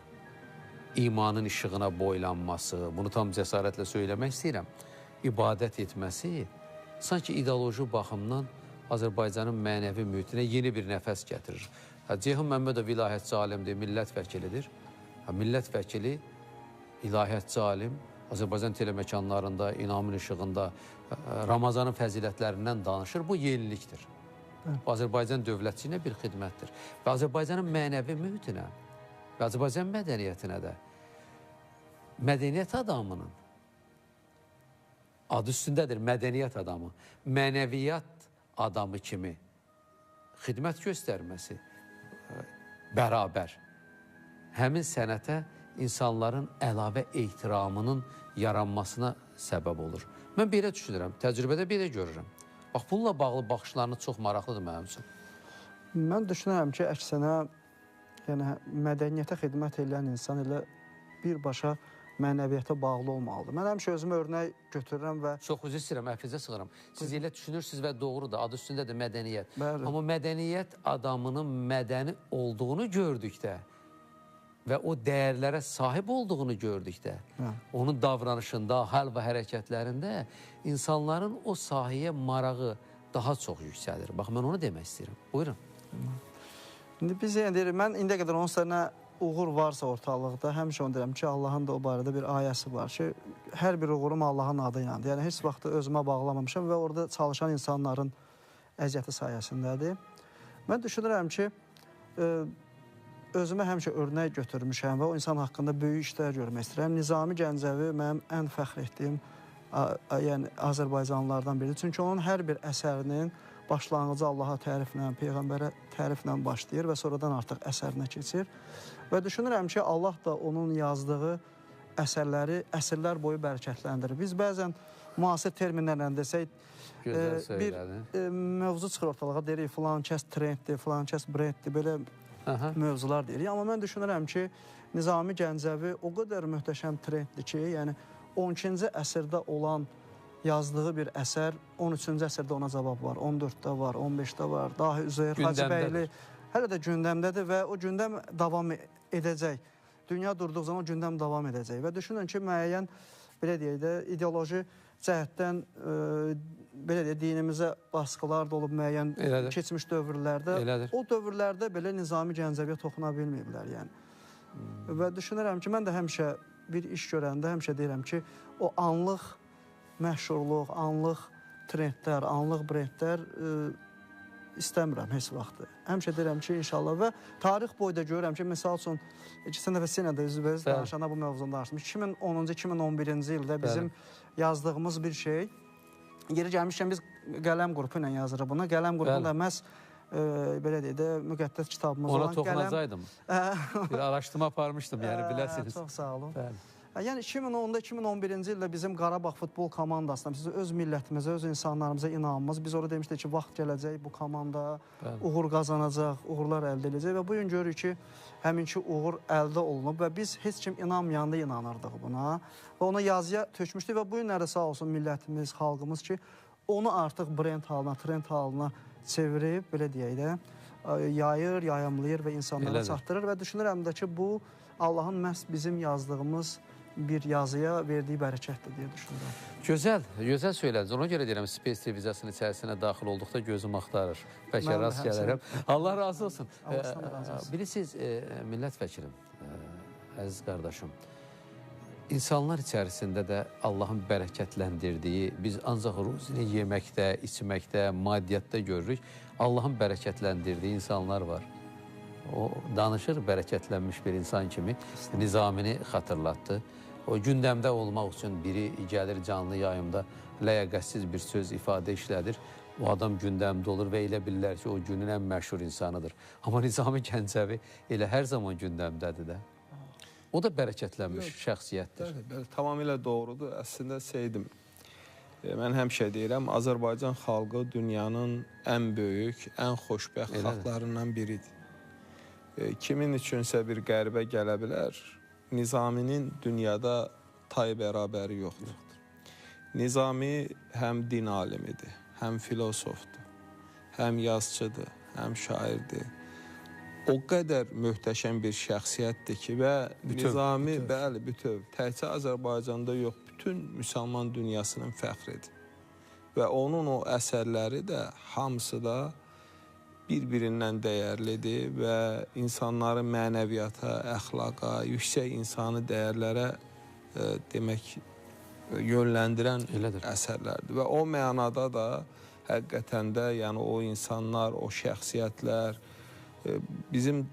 imanın işığına boylanması, bunu tam cəsarətlə söyləmək istəyirəm, ibadət etməsi sanki ideoloji baxımdan Azərbaycanın mənəvi mühitinə yeni bir nəfəs gətirir. Ceyhun Məmmədov ilahiyyatçı alimdir, millət vəkilidir. Millət vəkili, ilahiyyatçı alim, Azərbaycan teleməkanlarında, inamın işığında Ramazanın fəzilətlərindən danışır. Bu yenilikdir. Azərbaycan dövlətçiyinə bir xidmətdir. Və Azərbaycanın mənəvi mühitinə və Azərbaycan mədəniyyətinə də mədəniyyət adamının adı üstündədir, mədəniyyət adamı, mənəviyyat adamı kimi xidmət göstərməsi bərabər həmin sənətə insanların əlavə ehtiramının yaranmasına səbəb olur. Mən belə düşünürəm, təcrübədə belə görürəm. Bax, bununla bağlı baxışlarını çox maraqlıdır mənim üçün. Mən düşünürəm ki, əksinə yəni, mədəniyyətə xidmət edən insan elə birbaşa mənəviyyətə bağlı olmalıdır. Mən həmişə özümü örnək götürürəm və... Çox üzr istəyirəm, əfizə sığıram. Siz elə düşünürsünüz və doğrudur, adı üstündədir mədəniyyət. Bəli. Amma mədəniyyət adamının mədəni olduğunu gördükdə və o dəyərlərə sahib olduğunu gördükdə, onun davranışında, hal və hərəkətlərində insanların o sahəyə marağı daha çox yüksəlir. Bax, mən onu demək istəyirəm. Buyurun. İndi biz yəni deyirik, mən indiyə qədər 10 sənə uğur varsa ortalıqda, həmişə onu deyirəm ki, Allahın da o barədə bir ayəsi var ki, hər bir uğurum Allahın adı iləndir. Yəni, heç vaxt özümə bağlamamışam və orada çalışan insanların əziyyəti sayəsindədir. Mən düşünürəm ki, özümə həmişə örnək götürmüşəm və o insan haqqında böyük işlər görmək istəyirəm. Nizami Gəncəvi mənim ən fəxr etdiyim yəni, Azərbaycanlılardan biridir. Çünki onun hər bir əsərinin başlanğıcı Allaha təriflə, Peyğəmbərə təriflə başlayır və sonradan artıq əsərinə keçir. Və düşünürəm ki, Allah da onun yazdığı əsərləri əsrlər boyu bərəkətləndirir. Biz bəzən müasir terminlərlə desək, bir mövzu çıxır ortalığa, deyirik, filan kəs trenddir, filan kəs brenddir, belə mövzular deyirik. Amma mən düşünürəm ki, Nizami Gəncəvi o qədər möhtəşəm trenddir ki, yəni 12-ci əsrdə olan yazdığı bir əsər 13-cü əsrdə ona cavab var, 14-də var, 15-də var, Dahi Üzeyir Hacıbəyli hələ də gündəmdədir və o gündəm davam edəcək. Dünya durduğu zaman o gündəm davam edəcək və düşünün ki, müəyyən, belə deyək də, ideoloji cəhətdən, belə deyək, dinimizə baskılar da olub müəyyən keçmiş dövrlərdə. O dövrlərdə belə Nizami Gəncəviyə toxuna bilməyiblər, yəni. Və düşünürəm ki, mən də həmişə bir iş görəndə həmişə deyirəm ki, o anlıq məşhurluq, anlıq trendlər, anlıq brendlər istəmirəm heç vaxtı. Həmişə deyirəm ki, inşallah və tarix boyda görürəm ki, misal üçün, keçən dəfə Sinədə üzbəyiz danışanda bu mövzunda danışmış. 2010-cu, 2011-ci ildə bizim yazdığımız bir şey, yeri gəlmişkən biz qələm qrupu ilə yazırıq bunu. Qələm qrupu da məhz, belə deyək də, müqəddəs kitabımız olan qələm. Ona toxunacaqdım. Bir araşdırma aparmışdım, yəni biləsiniz. Çox sağ olun. Yəni 2010-da, 2011-ci ildə bizim Qarabağ futbol komandasına, biz öz millətimizə, öz insanlarımıza inanmamız, biz orada demişdik ki, vaxt gələcək bu komanda, uğur qazanacaq, uğurlar əldə edəcək və bugün görürük ki, həminki uğur əldə olunub və biz heç kim inanmayanda inanırdıq buna və ona yazıya tökmüşdük və bu günlərdə sağ olsun millətimiz, xalqımız ki, onu artıq brend halına, trend halına çevirib, belə deyək də, yayır, yayımlayır və insanlara çatdırır və düşünürəm də ki, bu Allahın məhz bizim yazdığımız bir yazıya verdiyi bərəkətdir deyə düşünürəm. Gözəl, gözəl söylədiniz. Ona görə deyirəm, Space televiziyasının içərisinə daxil olduqda gözüm axtarır. Bəlkə rast gələrəm. Allah razı olsun. Bilirsiniz, millət vəkilim, əziz qardaşım, insanlar içərisində də Allahın bərəkətləndirdiyi, biz ancaq ruzini yeməkdə, içməkdə, maddiyyatda görürük. Allahın bərəkətləndirdiyi insanlar var. O danışır, bərəkətlənmiş bir insan kimi Nizamini xatırlatdı. O gündəmdə olmaq üçün biri gəlir canlı yayımda ləyaqətsiz bir söz ifadə işlədir. O adam gündəmdə olur və elə bilirlər ki, o günün ən məşhur insanıdır. Amma Nizami Gəncəvi elə hər zaman gündəmdədir də. O da bərəkətlənmiş şəxsiyyətdir. Bəli, tamamilə doğrudur. Əslində Seydim, mən həmişə deyirəm, Azərbaycan xalqı dünyanın ən böyük, ən xoşbəxt xalqlarından biridir. Kimin üçünsə bir qəribə gələ bilər, Nizaminin dünyada tay bərabəri yoxdur. Nizami həm din alimidir, həm filosofdur, həm yazıcıdır, həm şairdir. O qədər möhtəşəm bir şəxsiyyətdir ki, və Nizami, bəli, bütöv, təkcə Azərbaycanda yox, bütün müsəlman dünyasının fəxridir. Və onun o əsərləri də, hamısı da bir-birindən dəyərlidir və insanları mənəviyyata, əxlaqa, yüksək insani dəyərlərə demək, yönləndirən əsərlərdir. Və o mənada da həqiqətən də, yəni o insanlar, o şəxsiyyətlər, bizim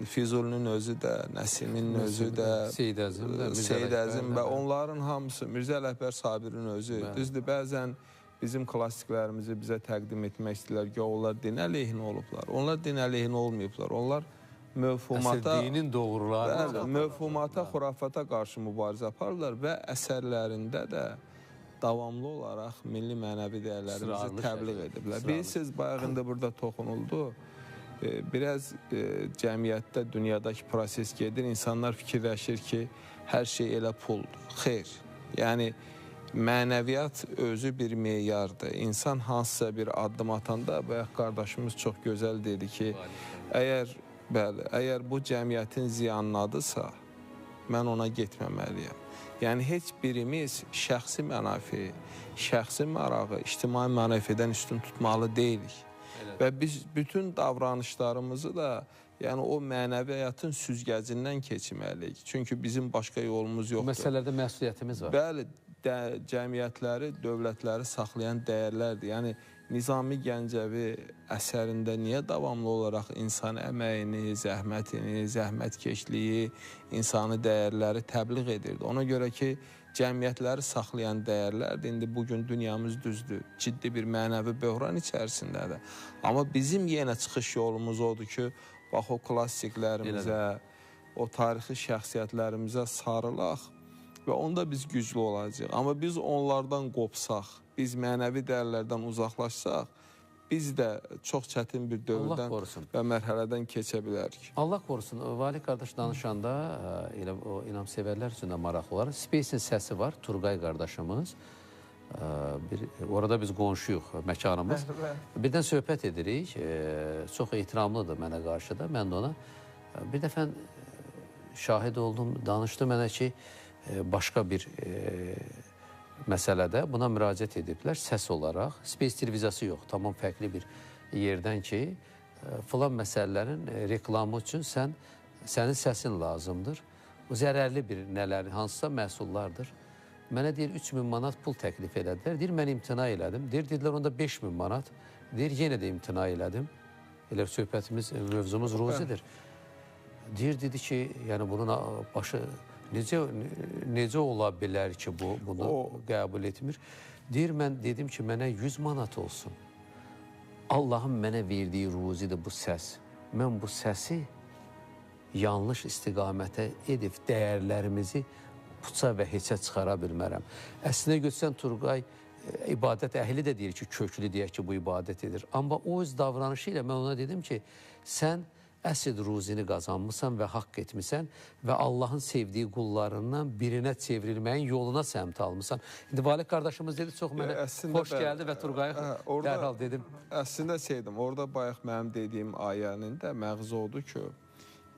Füzulinin özü də, Nəsiminin özü də, Seyid Əzim və onların hamısı, Mirzə Ələkbər Sabirin özü, düzdür, bəzən bizim klassiklərimizi bizə təqdim etmək istəyirlər ki, onlar din əleyhinə olublar. Onlar din əleyhinə olmayıblar. Onlar mövhumata, dinin doğruları, mövhumata, xurafata qarşı mübarizə aparırlar və əsərlərində də davamlı olaraq milli mənəvi dəyərlərimizi təbliğ ediblər. Bilirsiniz, bayağında burada toxunuldu. Biraz cəmiyyətdə, dünyadakı proses gedir. İnsanlar fikirləşir ki, hər şey elə puldur. Xeyr. Yəni, mənəviyyat özü bir meyardır. İnsan hansısa bir addım atanda, bayaq qardaşımız çox gözəl dedi ki, əgər bu cəmiyyətin ziyanladısa, mən ona getməməliyəm. Yəni, heç birimiz şəxsi mənafi, şəxsi marağı, ictimai mənafədən üstün tutmalı deyilik. Və biz bütün davranışlarımızı da yəni o mənəvi həyatın süzgəcindən keçməliyik. Çünki bizim başqa yolumuz Bu yoxdur. məsələlərdə məsuliyyətimiz var. Bəli, cəmiyyətləri, dövlətləri saxlayan dəyərlərdir. Yəni Nizami Gəncəvi əsərində niyə davamlı olaraq insan əməyini, zəhmətini, zəhmətkeşliyi, insani dəyərləri təbliğ edirdi. Ona görə ki, cəmiyyətləri saxlayan dəyərlərdir. İndi bugün dünyamız düzdür, ciddi bir mənəvi böhran içərisindədir. Amma bizim yenə çıxış yolumuz odur ki, bax o klassiklərimizə, o tarixi şəxsiyyətlərimizə sarılaq və onda biz güclü olacağıq. Amma biz onlardan qopsaq, biz mənəvi dəyərlərdən uzaqlaşsaq, biz də çox çətin bir dövrdən və mərhələdən keçə bilərik. Allah korusun. Vali qardaş danışanda elə o inamsevərlər üçün də maraqlı olar. Space'in səsi var, Turqay qardaşımız. Orada biz qonşuyuq, məkanımız. Birdən söhbət edirik. Çox ehtiramlıdır mənə qarşı da. Mən də ona bir dəfə şahid oldum, danışdı mənə ki, başqa bir məsələdə buna müraciət ediblər səs olaraq. Space televiziyası yox, tamam fərqli bir yerdən ki, filan məsələlərin reklamı üçün sənin səsin lazımdır. Bu zərərli bir nələr, hansısa məhsullardır. Mənə deyir, 3000 manat pul təklif elədilər. Deyir, mən imtina elədim. Deyir, onda 5000 manat. Deyir, yenə də imtina elədim. Elə söhbətimiz, mövzumuz ruzidir. Deyir, dedi ki, yəni bunun başı necə ola bilər ki, bunu qəbul etmir. Deyir, mən dedim ki, mənə 100 manat olsun. Allahın mənə verdiyi ruzidir bu səs. Mən bu səsi yanlış istiqamətə edib dəyərlərimizi puça və heçə çıxara bilmərəm. Əslində götürsən Turqay ibadət əhli də deyir ki, köklü deyək ki, bu ibadət edir. Amma o öz davranışı ilə mən ona dedim ki, sən əsl ruzini qazanmışsan və haqq etmişsən və Allahın sevdiyi qullarından birinə çevrilməyin yoluna səmt almışsan. İndi Valik qardaşımız dedi, çox mənə xoş gəldi və Turqayı dərhal dedim. Əslində orada bayaq mənim dediyim ayənin də məğzi odur ki,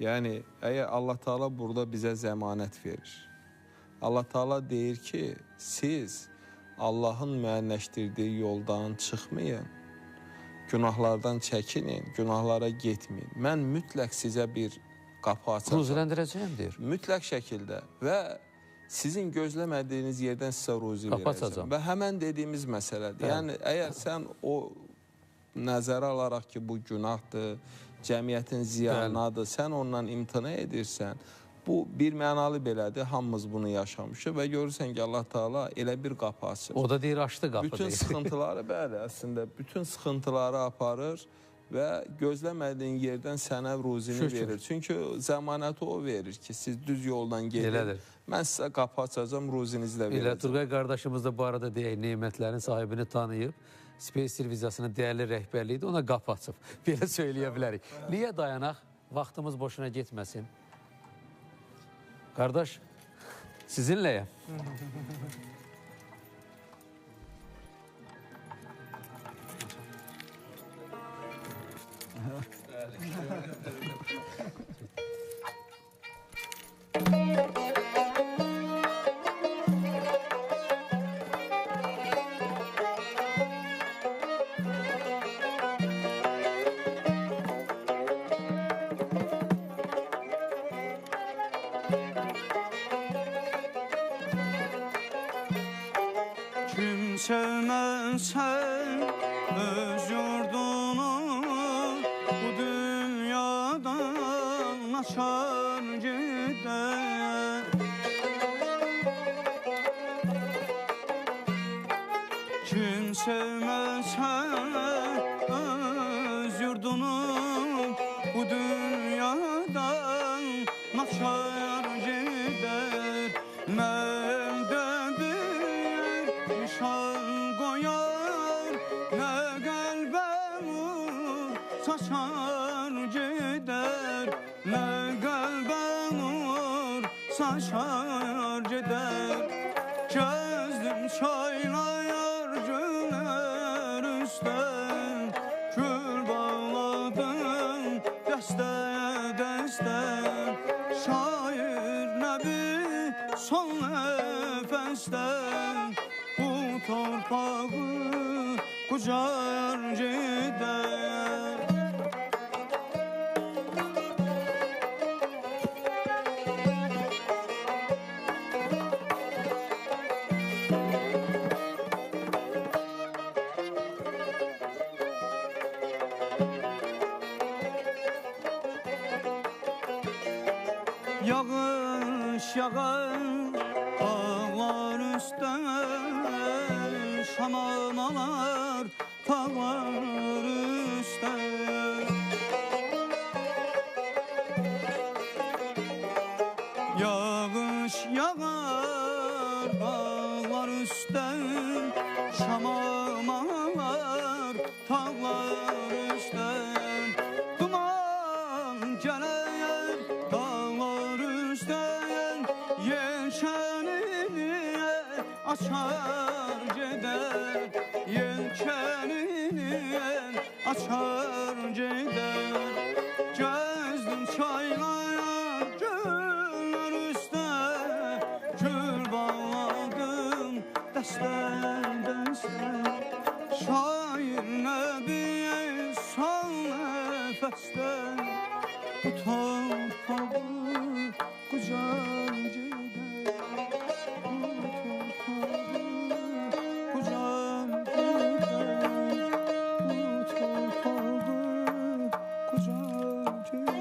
yəni əgər Allah Teala burada bizə zəmanət verir. Allah Teala deyir ki, siz Allahın müəyyənləşdirdiyi yoldan çıxmayın, günahlardan çəkinin, günahlara getməyin. Mən mütləq sizə bir qapı açacağam. Ruziləndirəcəyim deyir. Mütləq şəkildə və sizin gözləmədiyiniz yerdən sizə ruzi verəcəm. Və həmən dediyimiz məsələdir. Yəni, əgər sən o nəzərə alaraq ki, bu günahdır, cəmiyyətin ziyanınadır, sən ondan imtina edirsən, bu bir mənalı belədir, hamımız bunu yaşamışıq və görürsən ki, Allah Teala elə bir qapı açır. O da deyir, açdı qapı. Bütün sıxıntıları, bəli, əslində, bütün sıxıntıları aparır və gözləmədiyin yerdən sənə ruzini verir. Çünki zəmanəti o verir ki, siz düz yoldan gedin, mən sizə qapı açacağım, ruzinizi də verəcəm. Turqay qardaşımız da bu arada deyək, nemətlərin sahibini tanıyıb, Space televiziyasının dəyərli rəhbərliyidir, ona qapı açıb, belə söyləyə bilərik. Niyə dayanaq? Vaxtımız boşuna getməsin. Qardaş, sizinləyəm. Kim sevmezsen öz yurdunu bu dünyadan açar gider. Kim sevmezsen öz yurdunu bu dünyadan açar gider. Nişan koyar, ne kalbimi saçar gider, ne kalbimi saçar gider. Gözüm çaylayar güller üstten, gül bağladım dəstəyə dəstən. Şair nəbi son nəfəsdən bu torpağı kucar gider. Yağış yağar dağlar üstdən, şamamalar tağlar üstdən. Yağış yağar dağlar üstdən, şamamalar tağlar üstdən. Duman gələr dağlar üstdən, yelkənini açar gedər, yelkənini açar gedər. Gəzdim çaylar göllər üstə, gül bağladım dəstər dəstər. Şair nəbiyə son nəfəsdən, bu torpağı qucaq gedər, bu torpağı qucaq gedər, bu torpağı qucaq gedər.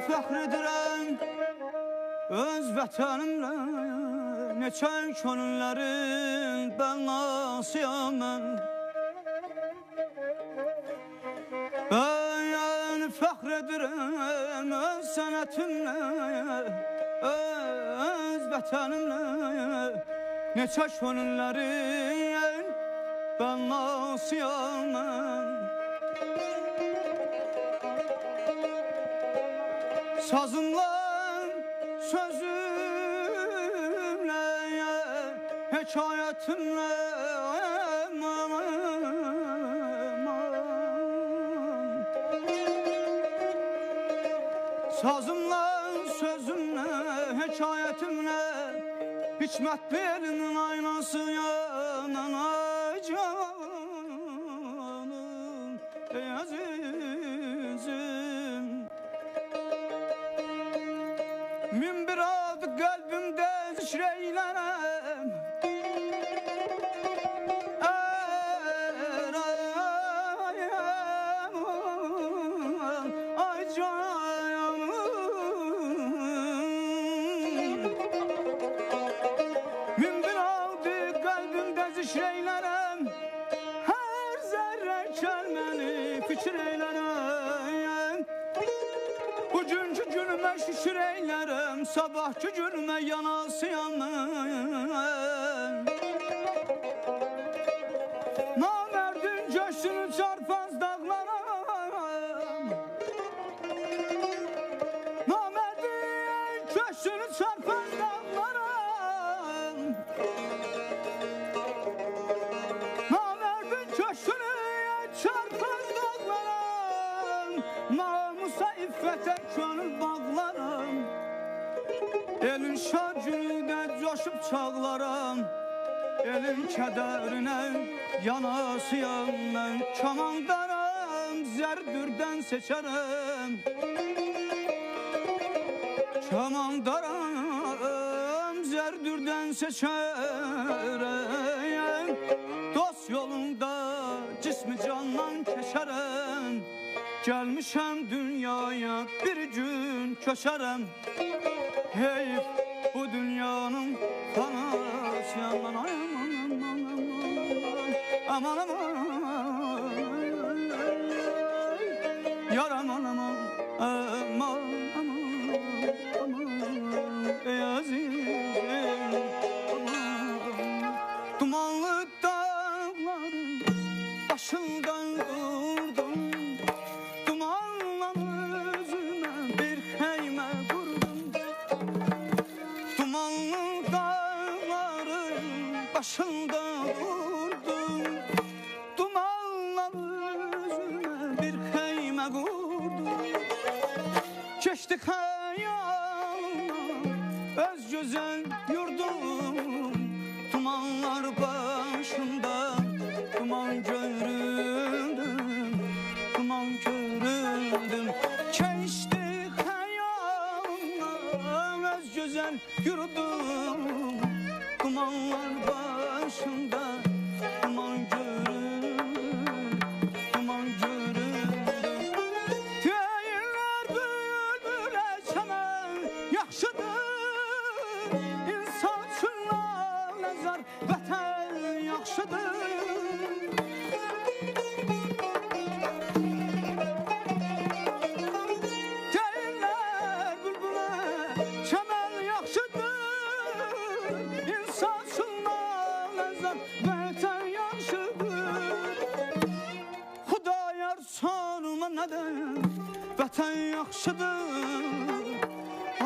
Fəxr edirəm öz vətənimlə, neçə könüllərin bəllasıyam mən. Ben fəxr edirəm öz sənətimlə, öz vətənimlə, neçə könüllərin bəllasıyam mən. Sazımla, sözümle, hekayetimle, sazımla, sözümle, hekayetimle, hikmetli elimin aynası yanan ay canım, ey azizim. Min bir adı kalbimde zikreylenen, ay canım. Min bir adı kalbimde zikreylenen, her zerre kelmeni fikir eylenen. Bugünkü günüme şükür eylerim, sabahki günüme yanasıyam mən. Namerdin göğsünü çarpaz dağlara, namerdin göğsünü çarpaz dağlara, namerdin göğsünü çarpaz dağlara, namusa iffete gönül bağlarım. Elin şacülüne coşup çağlaram, elin kədərinə yanasıyam mən. Kamandaram, zərdürdən seçərəm, kamandaram, zərdürdən seçərəm. Dost yolunda cismi candan keşərəm, gelmişəm dünyaya bir gün köşərəm. Heyf bu dünyanın fanasyandan, ay aman aman, yar aman aman, aman aman, ey azizim, aman. Dumanlı dağların başından durdum, dumanla özüme bir heymə qurdum. Dumanlı dağların başında durdum, dumanla özüme bir heymə qurdum. Keçdik hayalına öz güzel yurdum, dumanlar yaxşıdır. Deyirlər bülbülə çəmən yaxşıdır. İnsan şundan ləzzət vətən yaxşıdır. Xudayar sorma nədir vətən yaxşıdır.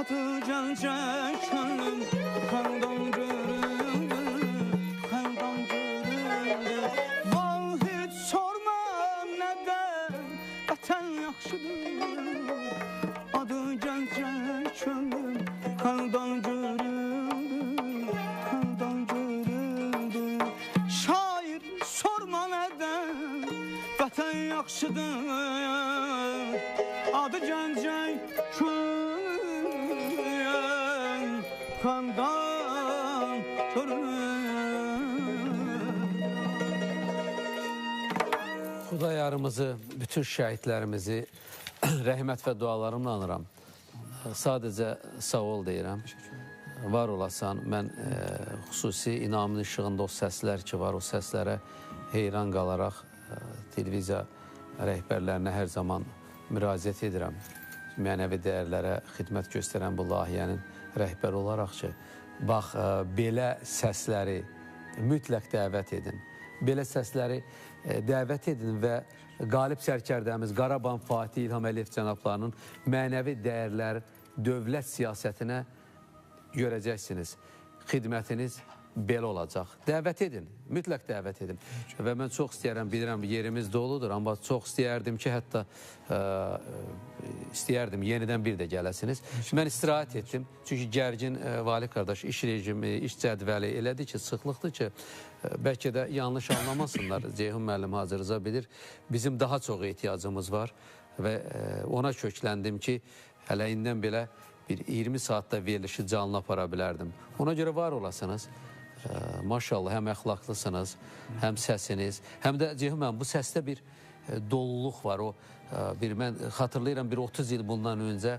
Adı gəncə könlüm xəldan göründü, xəldan göründü. Vahid sorma nədən vətən yaxşıdır. Adı gəncə könlüm xəldan göründü, xəldan göründü. Şair sorma nədən vətən yaxşıdır. Adı gəncə könlüm xəldan göründü. Xudayarımızı, bütün şəhidlərimizi rəhmət və dualarımla anıram. Sadəcə sağ ol deyirəm. Var olasan, mən xüsusi inamın işığında o səslər ki var, o səslərə heyran qalaraq televiziya rəhbərlərinə hər zaman müraciət edirəm. Mənəvi dəyərlərə xidmət göstərən bu layihənin rəhbəri olaraq ki, bax, belə səsləri mütləq dəvət edin. Belə səsləri dəvət edin və qalib sərkərdəmiz Qarabağ Fatih İlham Əliyev cənablarının mənəvi dəyərlər, dövlət siyasətinə görəcəksiniz. Xidmətiniz belə olacaq. Dəvət edin, mütləq dəvət edin. Və mən çox istəyərəm, bilirəm, yerimiz doludur, amma çox istəyərdim ki, hətta istəyərdim yenidən bir də gələsiniz. Mən istirahət etdim, çünki gərgin vali qardaş iş rejimi, iş cədvəli elədir ki, sıxlıqdır ki, bəlkə də yanlış anlamasınlar, Ceyhun müəllim hazırıza bilir, bizim daha çox ehtiyacımız var və ona kökləndim ki, hələ indən belə bir 20 saatda verilişi canlı apara bilərdim. Ona görə var olasınız. Maşallah, həm əxlaqlısınız, həm səsiniz, həm də Ceyhun müəllim, bu səsdə bir doluluq var. Mən xatırlayıram, bir 30 il bundan öncə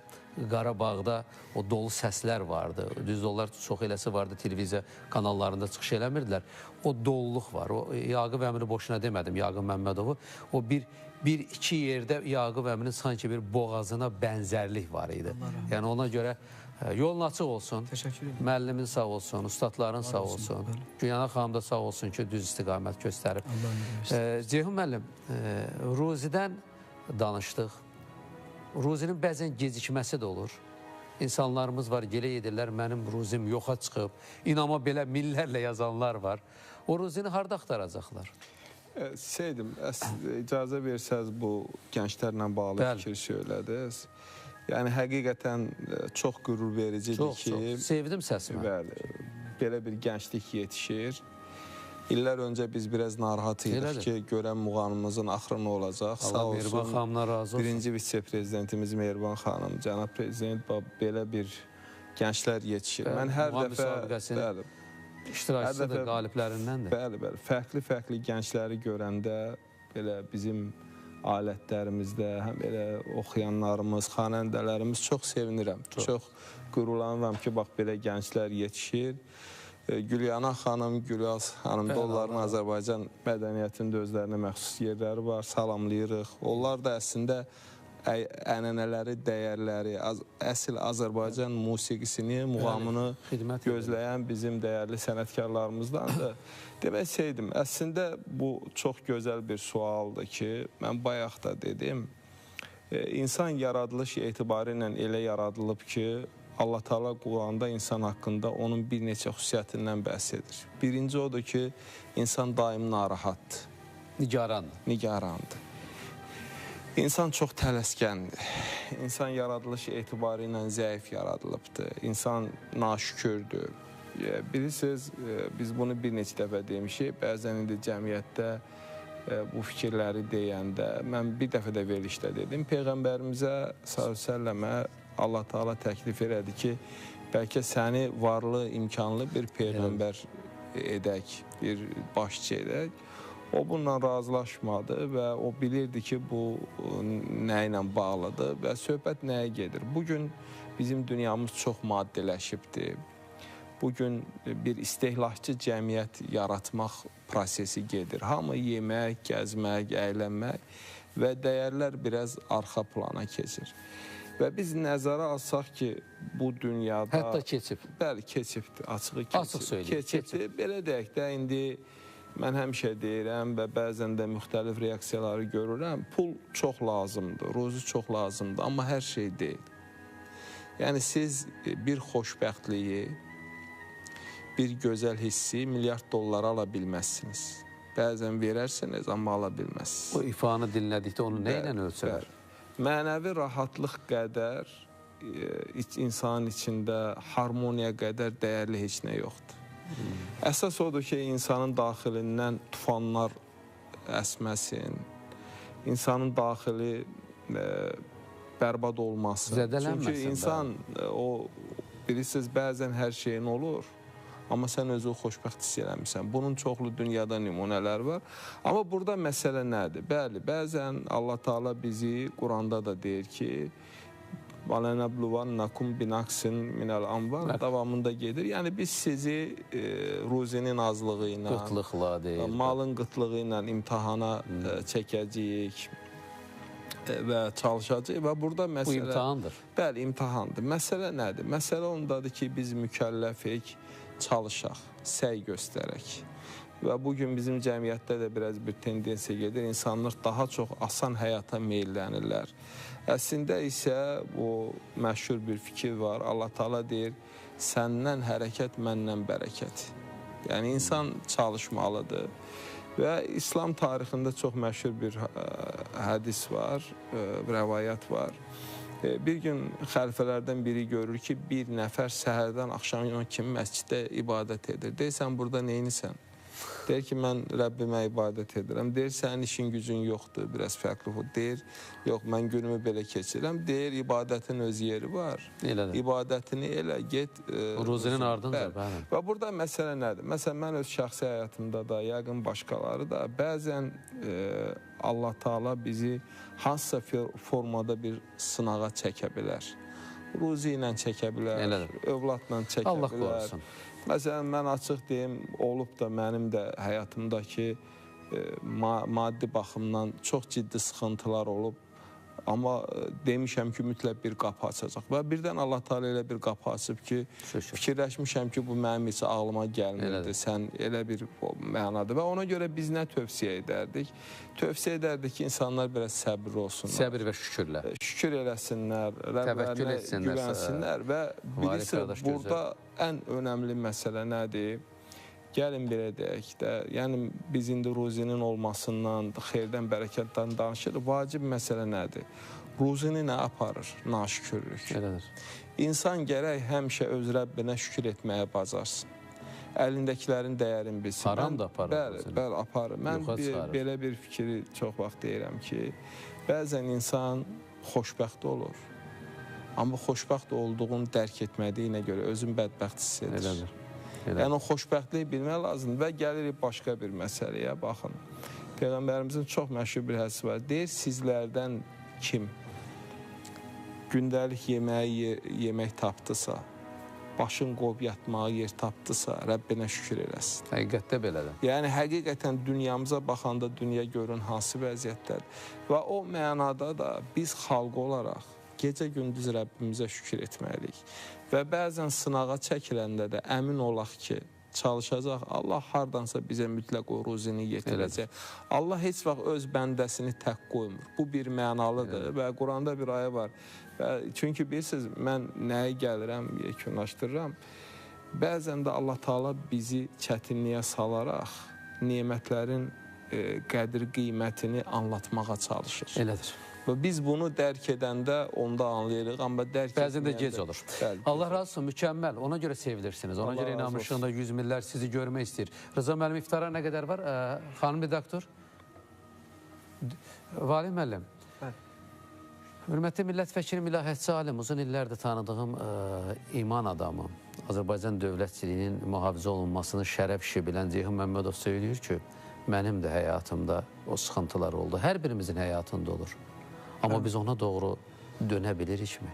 Qarabağda o dolu səslər vardı. Düz onlar çox eləsi vardı, televiziya kanallarında çıxış eləmirdilər. O doluluq var. O Yaqub əmini boşuna demədim, Yaqub Məmmədovu. O bir-iki yerdə Yaqub əminin sanki bir boğazına bənzərlik var idi. Yəni ona görə yolun açıq olsun, müəllimin sağ olsun, ustadların sağ olsun, Gülyana xanım da sağ olsun ki, düz istiqamət göstərib. Ceyhun müəllim, Ruzidən danışdıq. Ruzinin bəzən gecikməsi də olur. İnsanlarımız var, gələ edirlər, mənim Ruzim yoxa çıxıb, inama belə millərlə yazanlar var. O Ruzini harada axtaracaqlar? Seydim, icazə versəz bu gənclərlə bağlı fikir söylədiniz. Yəni, həqiqətən çox qürur vericidir ki... Çox, sevdim səsimi. Bəli, belə bir gənclik yetişir. İllər öncə biz biraz narahat idik ki, görən muğanımızın axırı nə olacaq. Allah Mehriban xanımla razı olsun. Birinci vitse-prezidentimiz Mehriban xanım, cənab prezident, belə bir gənclər yetişir. Mən hər dəfə... İştirakçısı da qaliblərindəndir. Bəli, fərqli gəncləri görəndə belə bizim alətlərimizdə, həm belə oxuyanlarımız, xanəndələrimiz çox sevinirəm. Çox qürurlanıram ki, bax, belə gənclər yetişir. Gülyana xanım, Gülyaz xanım da onların Azərbaycan mədəniyyətində özlərinə məxsus yerləri var, salamlayırıq. Onlar da əslində ənənələri, dəyərləri, əsl Azərbaycan musiqisini, muğamını gözləyən bizim dəyərli sənətkarlarımızdandır. Demək istəyirdim, əslində bu çox gözəl bir sualdır ki, mən bayaq da dedim, insan yaradılış etibarı ilə elə yaradılıb ki, Allah Teala Quranda insan haqqında onun bir neçə xüsusiyyətindən bəhs edir. Birinci odur ki, insan daim narahatdır. Nigarandır. İnsan çox tələskəndir. İnsan yaradılış etibarı ilə zəif yaradılıbdır. İnsan naşükürdür. Bilirsiniz, biz bunu bir neçə dəfə demişik. Bəzən indi cəmiyyətdə bu fikirləri deyəndə, mən bir dəfə də verilişdə dedim, Peyğəmbərimizə s.ə.və Allah Teala təklif elədi ki, bəlkə səni varlı, imkanlı bir Peyğəmbər edək, bir başçı edək. O bununla razılaşmadı və o bilirdi ki, bu nə ilə bağlıdır və söhbət nəyə gedir. Bugün bizim dünyamız çox maddələşibdir. bugün bir istehlakçı cəmiyyət yaratmaq prosesi gedir. Hamı yemək, gəzmək, əylənmək və dəyərlər biraz arxa plana keçir. Və biz nəzərə alsaq ki, bu dünyada... Hətta keçib. Bəli, keçibdir, açığı keçib. Açıq söyləyib. Keçibdir. Belə deyək də, indi mən həmişə deyirəm və bəzən də müxtəlif reaksiyaları görürəm. Pul çox lazımdır, ruzi çox lazımdır, amma hər şey deyil. Yəni, siz bir xoşbəxtliyi, bir gözəl hissi milyard dollara ala bilməzsiniz. Bəzən verərsiniz, amma ala bilməzsiniz. O ifanı dinlədikdə onu nə ilə ölçələr? Mənəvi rahatlıq qədər, insanın içində harmoniya qədər dəyərli heç nə yoxdur. Əsas odur ki, insanın daxilindən tufanlar əsməsin, insanın daxili bərbad olmasın. Zədələnməsin. Çünki insan, bilirsiniz, bəzən hər şeyin olur, amma sən özü xoşbəxt hiss eləmirsən. Bunun çoxlu dünyada nümunələr var. Amma burada məsələ nədir? Bəli, bəzən Allah Teala bizi Quranda da deyir ki, وَلَنَبْلُوَنَّكُمْ بِنَقْسٍ مِنَ الْأَمْوَالِ davamında gedir. Yəni biz sizi ruzinin azlığı ilə, qıtlıqla deyil, malın qıtlığı ilə imtahana çəkəcəyik və çalışacaq və burada məsələ... Bu imtahandır. Bəli, imtahandır. Məsələ nədir? Məsələ ondadır ki, biz mükəlləfik, çalışaq, səy göstərək. Və bugün bizim cəmiyyətdə də biraz bir tendensiya gedir. İnsanlar daha çox asan həyata meyllənirlər. Əslində isə bu məşhur bir fikir var. Allah Teala deyir, səndən hərəkət, məndən bərəkət. Yəni, insan çalışmalıdır. Və İslam tarixində çox məşhur bir hədis var, rəvayət var. Bir gün xəlifələrdən biri görür ki, bir nəfər səhərdən axşam kimi məsciddə ibadət edir. Deyirsən, burada neynisən? Deyir ki, mən Rəbbimə ibadət edirəm. Deyir, sənin işin gücün yoxdur, biraz fərqli bu. Deyir, yox, mən günümü belə keçirəm. Deyir, ibadətin öz yeri var. Elədir. İbadətini elə, get. Ruzinin ardınca, bəli. Və burada məsələ nədir? Məsələn, mən öz şəxsi həyatımda da, yəqin başqaları da, bəzən Allah Teala bizi hansısa formada bir sınağa çəkə bilər. Ruzi ilə çəkə bilər, övladla çəkə bilər. Allah qorusun. Məsələn, mən açıq deyim, olub da mənim də həyatımdakı maddi baxımdan çox ciddi sıxıntılar olub. Amma demişəm ki, mütləq bir qapı açacaq. Və birdən Allah Teala elə bir qapı açıb ki, fikirləşmişəm ki, bu mənim heç ağlıma gəlmirdi. Sən elə bir mənadır. Və ona görə biz nə tövsiyə edərdik? Tövsiyə edərdik ki, insanlar biraz səbirli olsunlar. Səbir və şükürlə. Şükür eləsinlər, Rəbblərinə güvənsinlər və bilirsiniz, burada ən önəmli məsələ nədir? Gəlin belə deyək də, yəni biz indi ruzinin olmasından, xeyirdən, bərəkətdən danışırıq. Vacib məsələ nədir? Ruzini nə aparır? Naşükürlük. Elədir. İnsan gərək həmişə öz Rəbbinə şükür etməyə bacarsın. Əlindəkilərin dəyərini bilsin. Haram da aparır. Bəli, aparır. Mən belə bir fikri çox vaxt deyirəm ki, bəzən insan xoşbəxt olur. Amma xoşbəxt olduğunu dərk etmədiyinə görə özün bədbəxt hiss edir. Elədir. Yəni, o xoşbəxtliyi bilmək lazımdır və gəlirik başqa bir məsələyə, baxın. Peyğəmbərimizin çox məşhur bir hədisi var. Deyir, sizlərdən kim gündəlik yemək tapdısa, başın qoyub yatmağa yer tapdısa, Rəbbinə şükür eləsin. Həqiqətdə belədir. Yəni, həqiqətən dünyamıza baxanda dünya görün hansı vəziyyətdədir. Və o mənada da biz xalq olaraq gecə-gündüz Rəbbimizə şükür etməliyik. Və bəzən sınağa çəkiləndə də əmin olaq ki, çalışacaq. Allah hardansa bizə mütləq o ruzini yetirəcək. Allah heç vaxt öz bəndəsini tək qoymur. Bu bir mənalıdır və Quranda bir ayə var. Çünki bilirsiniz, mən nəyə gəlirəm, yekunlaşdırıram. Bəzən də Allah Teala bizi çətinliyə salaraq nemətlərin qədir qiymətini anlatmağa çalışır. Elədir. Və biz bunu dərk edəndə onda anlayırıq, amma dərk etməyəndə... Bəzən də gec olur. Allah razı olsun, mükəmməl. Ona görə sevilirsiniz. Ona görə inanmışlığında 100 minlər sizi görmək istəyir. Rıza müəllim, iftara nə qədər var? Xanım redaktor? Vali müəllim. Hörmətli millət vəkili, mülahətçi alim, uzun illərdir tanıdığım iman adamı, Azərbaycan dövlətçiliyinin mühafizə olunmasını şərəf işi bilən Ceyhun Məmmədov söyləyir ki, mənim də həyatımda o sıxıntılar oldu. Hər birimizin həyatında olur. Amma biz ona doğru dönə bilirikmi?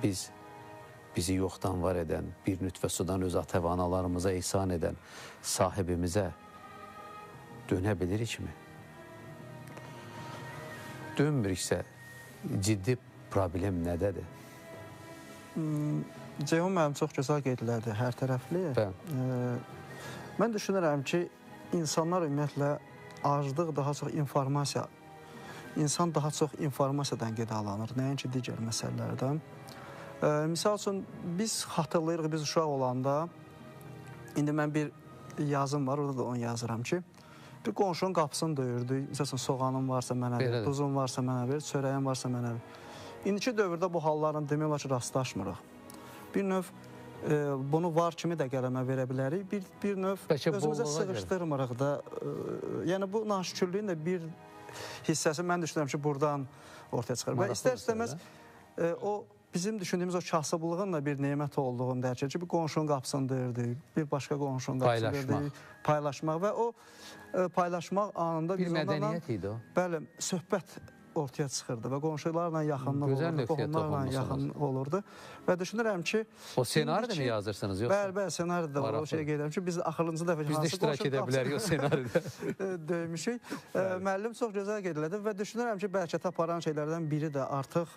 Biz bizi yoxdan var edən, bir nütfə sudan öz ata və analarımıza ihsan edən sahibimizə dönə bilirikmi? Dönmürüksə, ciddi problem nədədir? Ceyhun mənim çox gözəl qeydlərdir, hər tərəfli. Mən düşünürəm ki, insanlar ümumiyyətlə aclıq daha çox informasiya, insan daha çox informasiyadan qidalanır, nəinki digər məsələlərdən. Misal üçün, biz xatırlayırıq, biz uşaq olanda, indi mən bir yazım var, orada da onu yazıram ki, bir qonşunun qapısını döyürdük, misal üçün, soğanın varsa mənə ver, duzun varsa mənə ver, çörəyin varsa mənə ver. İndiki dövrdə bu halların demək olar ki, rastlaşmırıq. Bir növ bunu var kimi də qələmə verə bilərik, bir növ özümüzə sığışdırmırıq da. Yəni, bu naşükürlüyün də bir hissəsi mən düşünürəm ki, buradan ortaya çıxır. Və istər-istəməz o bizim düşündüyümüz o kasıblığın da bir nemət olduğunu dərk ki, bir qonşunun qapısını döyürdük, bir başqa qonşunun qapısını döyürdük, paylaşmaq və o paylaşmaq anında bir mədəniyyət idi o. Bəli, söhbət ortaya çıxırdı və qonşularla yaxınlıq olurdu, qohumlarla yaxınlıq olurdu və düşünürəm ki... O senaride mi yazırsınız yoxsa? Bəli, senaride var, o şey qeydəm ki, biz axırıncı dəfə... Biz də iştirak edə bilərik o senaride. Döymüşük. Müəllim çox gözəl qeydlədi və düşünürəm ki, bəlkə aparan şeylərdən biri də artıq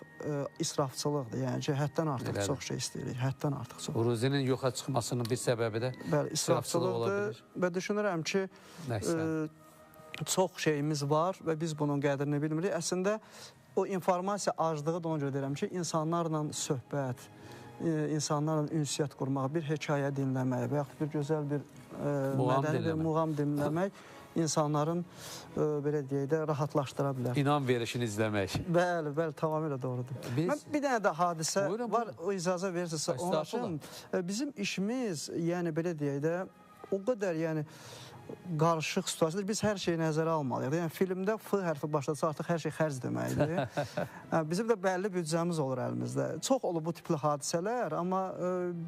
israfçılıqdır, yəni ki, həddən artıq çox şey istəyirik, həddən artıq çox. Ruzinin yoxa çıxmasının bir səbəbi də israfçılıq ola bilir. Və düşünürəm ki, çox şeyimiz var və biz bunun qədrini bilmirik. Əslində, o informasiya aclığı da ona görə deyirəm ki, insanlarla söhbət, insanlarla ünsiyyət qurmaq, bir hekayə dinləmək və yaxud bir gözəl bir mədəni bir muğam dinləmək insanların, belə deyək də, rahatlaşdıra bilər. İnam verişini izləmək. Bəli, bəli, tamamilə doğrudur. Bir dənə də hadisə var, o icazə verirsinizsə, onun üçün bizim işimiz, yəni belə deyək də, o qədər, yəni, qarışıq situasiyadır. Biz hər şeyi nəzərə almalıyıq. Yəni, filmdə F hərfi başladırsa, artıq hər şey xərc deməkdir. Bizim də bəlli büdcəmiz olur əlimizdə. Çox olub bu tipli hadisələr, amma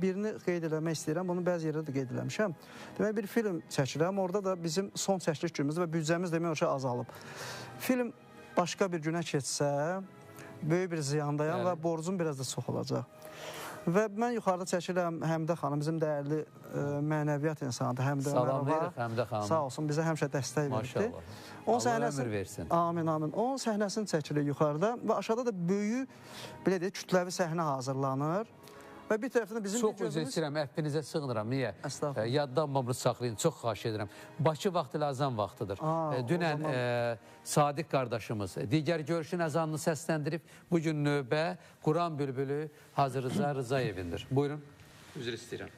birini qeyd eləmək istəyirəm, bunu bəzi yerdə də qeyd eləmişəm. Demək, bir film çəkirəm, orada da bizim son çəkiliş günümüz və büdcəmiz demək o şey azalıb. Film başqa bir günə keçsə, böyük bir ziyandayam və borcum biraz da çox olacaq. Və mən yuxarıda çəkirəm Həmidə xanım, bizim dəyərli mənəviyyat insanıdır. Salamlayırıq Həmidə xanım. Sağ olsun, bizə həmişə dəstək verdi. Allah ömür versin. Amin, amin. Onun səhnəsini çəkilir yuxarıda və aşağıda da böyük, belə deyək, kütləvi səhnə hazırlanır. Və bir tərəfdən də bizim... Çox üzr istəyirəm, əfvinizə sığınıram. Niyə? Əstağfurullah. Yaddanmamını saxlayın, çox xahiş edirəm. Bakı vaxtı əzan vaxtıdır. Dünən Sadiq qardaşımız digər görüşün əzanını səsləndirib. Bugün növbə Quran bülbülü Hacı Rıza Rızayevindir. Buyurun, üzr istəyirəm.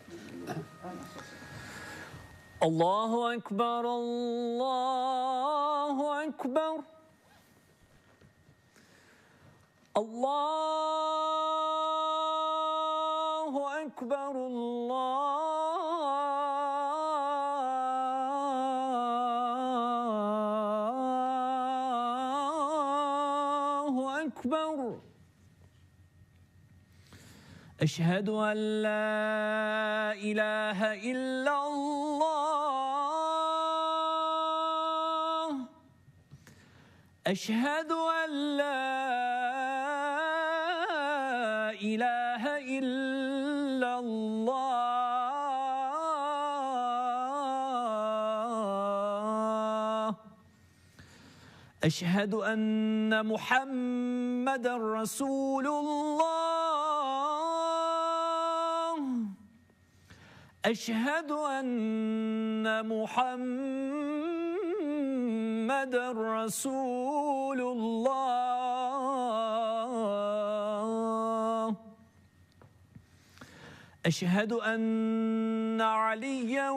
Allahu Ekber, Allahu Ekber. Allahu Ekber, Allahu Ekber. Eşhedü en la ilahe illallah. Eşhedü en la ilahe illallah. Eşhedü enne Muhammeden Resulullah. Eşhedü enne Muhammeden Resulullah. Eşhedü enne Aliyen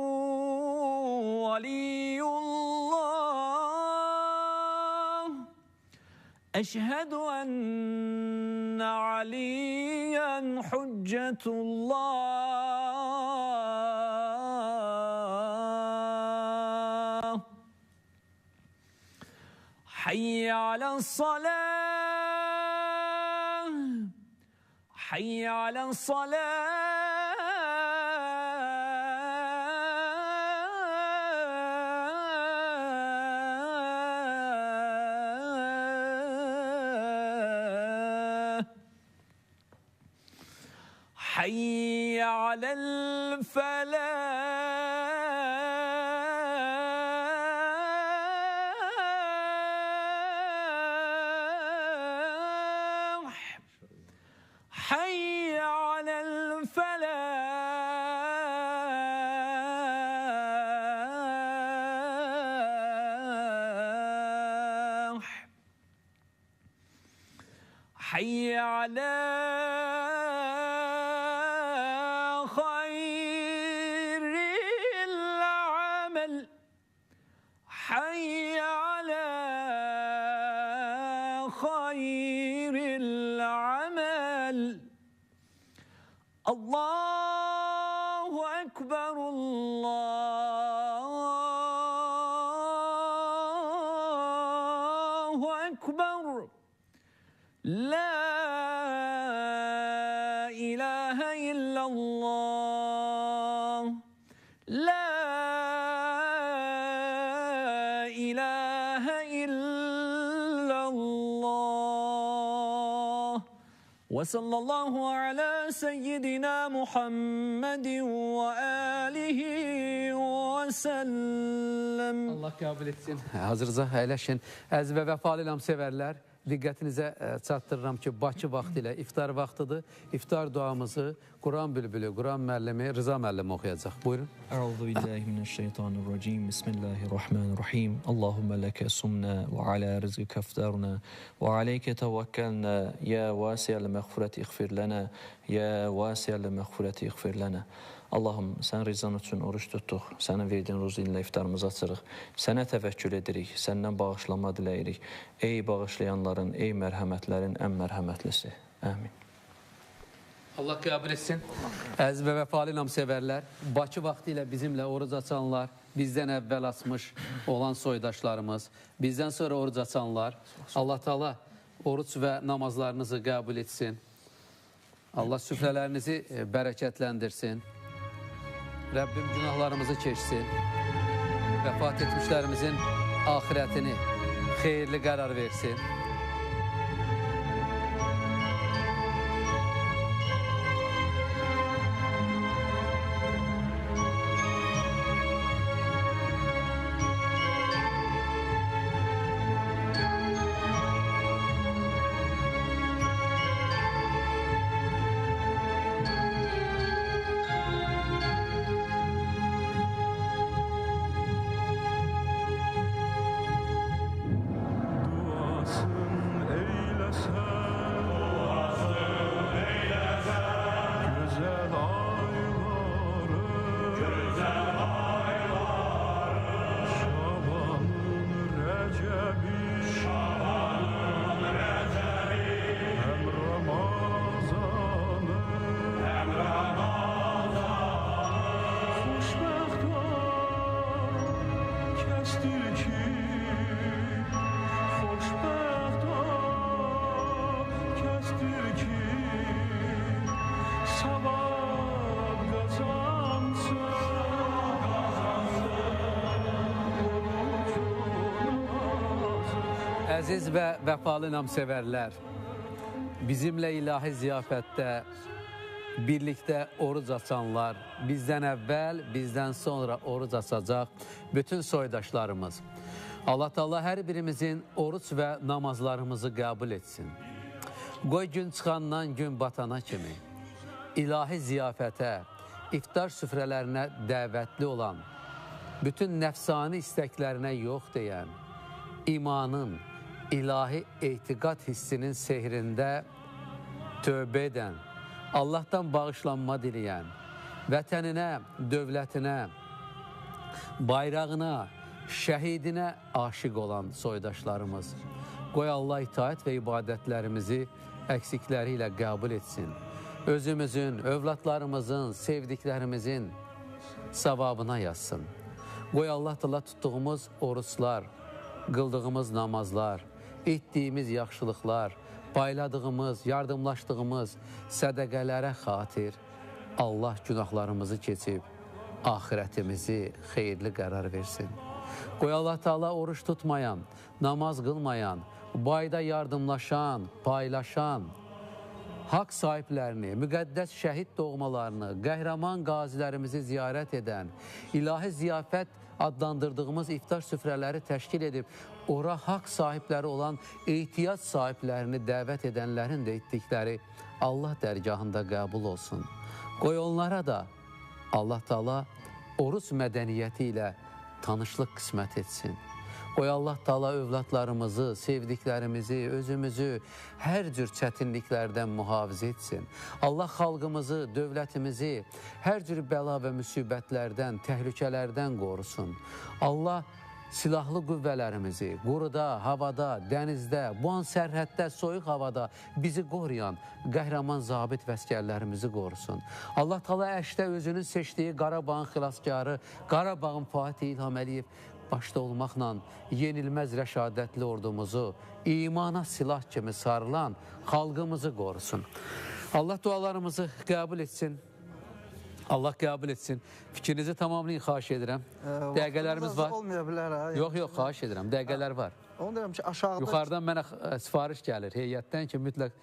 Veliyullah. Eşhedü enne Aliyen Hüccetullah. Hayy alensalah. Hayy alensalah. حي على الفلاح حي على الفلاح حي على خير العمل حي على خير العمل الله أكبر الله أكبر لا إله إلا الله لا إله إلا الله وصلى الله على سيدنا محمد وآله وسلم. Allah qəbul etsin. Hazırca əyləşin. Əziz və vəfalı İslamsevərlər, diqqətinizə çatdırıram ki, Bakı vaxtı ilə iftar vaxtıdır. İftar duamızı Quran bülbülü, Quran müəllimi Rıza müəllim oxuyacaq. Buyurun. Əuzu billahi mineşşeytanirracim. Bismillahirrahmanirrahim. Allahumma leke sumna ve ala rizqika iftarna ve aleyke tevekkelna ya vasi'al mağfireti ighfir lana ya vasi'al mağfireti ighfir lana. Allahım, sən rizan üçün oruç tutduq, sənin verdiyin ruzu ilə iftarımızı açırıq, sənə təvəkkül edirik, səndən bağışlama diləyirik. Ey bağışlayanların, ey mərhəmətlərin ən mərhəmətlisi. Əmin. Allah qəbul etsin. Əziz və vəfalı İslamsevərlər, Bakı vaxtı ilə bizimlə oruc açanlar, bizdən əvvəl açmış olan soydaşlarımız, bizdən sonra oruc açanlar, Allah Taala oruc və namazlarınızı qəbul etsin. Allah süfrələrinizi bərəkətləndirsin. Rəbbim günahlarımızı keçsin. Vəfat etmişlərimizin axirətini xeyirli qərar versin. Əziz və vəfalı İslamsevərlər, bizimlə ilahi ziyafətdə birlikdə oruc açanlar, bizdən əvvəl, bizdən sonra oruc açacaq bütün soydaşlarımız. Allah Taala hər birimizin oruc və namazlarımızı qəbul etsin. Qoy gün çıxandan gün batana kimi ilahi ziyafətə, iftar süfrələrinə dəvətli olan, bütün nəfsani istəklərinə yox deyən, imanın, ilahi etiqad hissinin sehrində tövbə edən, Allahdan bağışlanma diləyən, vətəninə, dövlətinə, bayrağına, şəhidinə aşiq olan soydaşlarımız. Qoy Allah itaət və ibadətlərimizi əksikləri ilə qəbul etsin. Özümüzün, övladlarımızın, sevdiklərimizin savabına yazsın. Qoy Allah Taala tutduğumuz oruçlar, qıldığımız namazlar, etdiyimiz yaxşılıqlar, payladığımız, yardımlaşdığımız sədəqələrə xatir Allah günahlarımızı keçib, axirətimizi xeyirli qərar versin. Qoy Allah Taala oruç tutmayan, namaz qılmayan, bayda yardımlaşan, paylaşan, haqq sahiblərini, müqəddəs şəhid doğmalarını, qəhrəman qazilərimizi ziyarət edən, ilahi ziyafət adlandırdığımız iftar süfrələri təşkil edib, ora haqq sahibləri olan ehtiyac sahiblərini dəvət edənlərin də etdikləri Allah dərgahında qəbul olsun. Qoy onlara da Allah Taala oruç mədəniyyəti ilə tanışlıq qismət etsin. Qoy Allah Taala övladlarımızı, sevdiklərimizi, özümüzü hər cür çətinliklərdən mühafizə etsin. Allah xalqımızı, dövlətimizi hər cür bəla və müsibətlərdən, təhlükələrdən qorusun. Allah silahlı qüvvələrimizi quruda, havada, dənizdə, bu an sərhəddə, soyuq havada bizi qoruyan qəhrəman zabit və əskərlərimizi qorusun. Allah Taala əşdə özünün seçdiyi Qarabağın xilaskarı, Qarabağın Fatih İlham Əliyev başda olmaqla yenilməz rəşadətli ordumuzu, imana silah kimi sarılan xalqımızı qorusun. Allah dualarımızı qəbul etsin. Allah qəbul etsin. Fikrinizi tamamlayın, xahiş edirəm. Dəqiqələrimiz var. Olmaya bilər, ha? Yox, xahiş edirəm. Dəqiqələr var. Onu deyirəm ki, aşağıda... Yuxarıdan mənə sifariş gəlir heyətdən ki, mütləq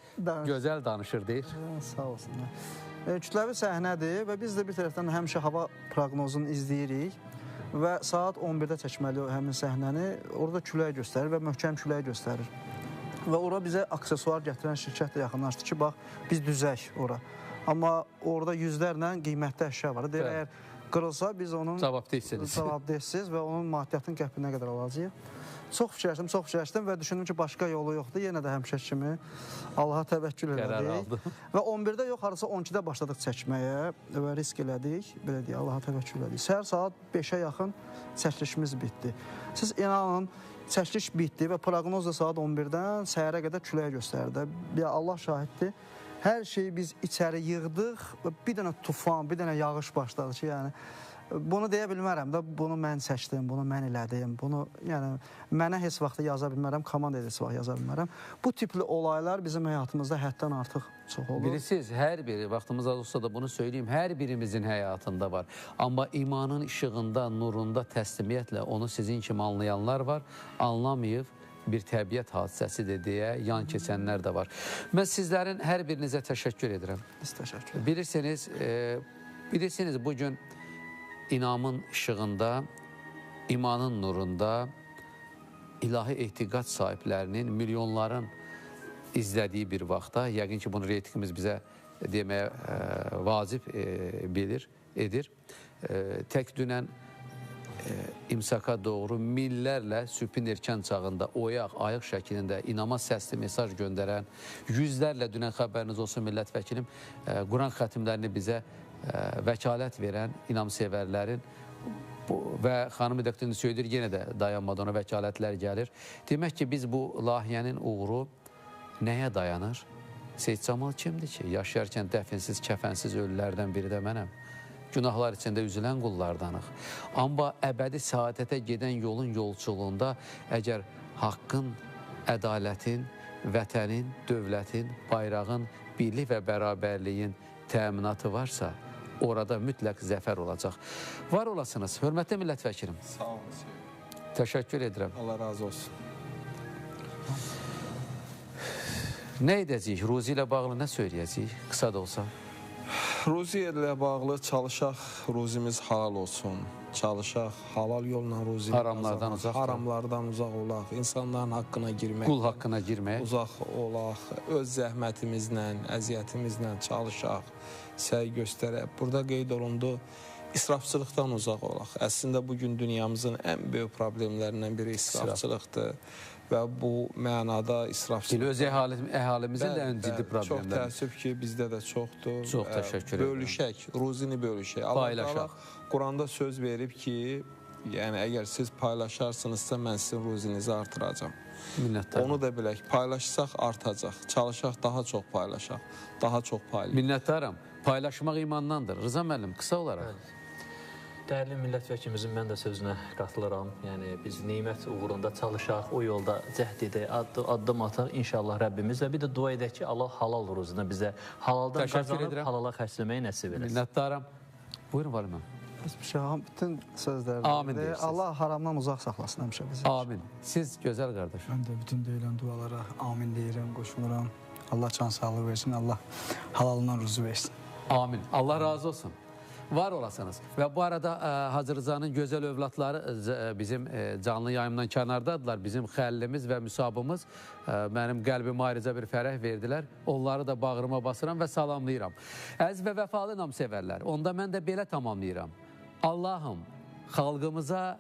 gözəl danışır, deyir. Sağ olsunlar. Kütləvi səhnədir və biz də bir tərəfdən həmişə hava proqnozunu izləyirik və saat 11-də çəkməli həmin səhnəni. Orada külək göstərir və möhkəm külək göstərir. Və ora bizə aksesuar gətirən şirkət də yaxınlaşdı ki, bax, biz düzək ora. Amma orada yüzlərlə qiymətli əşya var. Deyir, əgər qırılsa, biz onun cavabdehsiz və onun maddiyyatın qəpinə qədər alacağıq. Çox fikirləşdim və düşündüm ki, başqa yolu yoxdur. Yenə də həmişə kimi Allaha təvəkkül elədik. Və 11-də yox, harasa 12-də başladıq çəkməyə və risk elədik. Belə deyək, Allaha təvəkkül elədik. Səhər saat 5-ə yaxın çəkilişimiz bitdi. Siz inanın, çəkiliş bitdi və proqnoz da saat 11-dən səhərə qədər küləyə göstərdi. Allah şahiddir. Hər şeyi biz içəri yığdıq və bir dənə tufan, bir dənə yağış başladı ki, yəni bunu deyə bilmərəm də, bunu mən seçdim, bunu mən elədim, bunu, yəni mənə heç vaxt yaza bilmərəm, komandaya heç vaxt yaza bilmərəm. Bu tipli olaylar bizim həyatımızda həddən artıq çox olur. Bilirsiniz, hər biri, vaxtımız az olsa da bunu söyleyeyim, hər birimizin həyatında var. Amma imanın işığında, nurunda təslimiyyətlə onu sizin kimi anlayanlar var, anlamayıb bir təbiət hadisəsidir deyə yan keçənlər də var. Mən sizlərin hər birinizə təşəkkür edirəm. Biz təşəkkür edirəm. Bilirsiniz, bugün inamın işığında, imanın nurunda ilahi ehtiqat sahiblərinin, milyonların izlədiyi bir vaxtda, yəqin ki, bunu reytingimiz bizə deməyə vacib edir. Tək dünən İmsaka doğru millərlə sübhin erkən çağında ayıq şəklində inama səsli mesaj göndərən, yüzlərlə dünən xəbəriniz olsun millət vəkilim, Quran xətimlərini bizə vəkalət verən inamsevərlərin və xanımı dəqtini söyledir, yenə də dayanmadan o vəkalətlər gəlir. Demək ki, biz bu layihənin uğuru nəyə dayanır? Seyid Camal kimdir ki? Yaşayarkən dəfinsiz, kəfənsiz ölülərdən biri də mənəm. Günahlar içində üzülən qullardanıq. Amma əbədi səadətə gedən yolun yolçuluğunda əgər haqqın, ədalətin, vətənin, dövlətin, bayrağın, birlik və bərabərliyin təminatı varsa, orada mütləq zəfər olacaq. Var olasınız, hörmətli millət vəkilim. Sağ olun. Təşəkkür edirəm. Allah razı olsun. Nə edəcəyik? Ruzi ilə bağlı nə söyləyəcəyik? Qısa da olsa. Ruzi ilə bağlı çalışaq, ruzimiz halal olsun. Çalışaq, halal yolla ruzimiz haramlardan uzaq, haramlardan uzaq olaq, insanların haqqına girmək, qul haqqına girmək, uzaq olaq, öz zəhmətimizlə, əziyyətimizlə çalışaq, səy göstərək. Burada qeyd olundu, israfçılıqdan uzaq olaq. Əslində, bugün dünyamızın ən böyük problemlərindən biri israfçılıqdır. Və bu mənada israfçılıq... Öz əhalimizin də ən ciddi problemləri. Çox təəssüf ki, bizdə də çoxdur. Çox təşəkkür edirəm. Bölüşək, ruzini bölüşək. Paylaşaq. Quranda söz verib ki, yəni əgər siz paylaşarsınızsa, mən sizin ruzinizi artıracam. Minnətdaram. Onu da bilək, paylaşsaq artacaq. Çalışaq, daha çox paylaşaq. Daha çox paylaşaq. Minnətdaram. Paylaşmaq imandandır. Rıza müəllim, qısa olaraq. Dəyərli millət vəkilimizin mən də sözünə qatılıram. Yəni, biz nimət uğrunda çalışaq, o yolda cəhd edək, addım ataq inşallah Rəbbimiz və bir də dua edək ki, Allah halal ruzunu bizə halaldan qazanıb, halala xərcləməyi nəsib eləsin. Minnətdaram. Buyurun, Valim müəllim. Bütün sözlərdə. Amin deyirsiniz. Allah haramdan uzaq saxlasın həmişə bizi. Amin. Siz gözəl qardaş. Mən də bütün deyilən dualara amin deyirəm, qoşuluram. Allah can sağlığı versin, Allah halalından ruzu versin. Amin. Allah razı olsun. Var olasınız. Və bu arada Hacı Rızanın gözəl övladları bizim canlı yayımdan kənardadılar. Bizim xəllimiz və müsabımız mənim qəlbimə ayrıca bir fərəh verdilər. Onları da bağrıma basıram və salamlayıram. Əziz və vəfalı namsevərlər, onda mən də belə tamamlayıram. Allahım, xalqımıza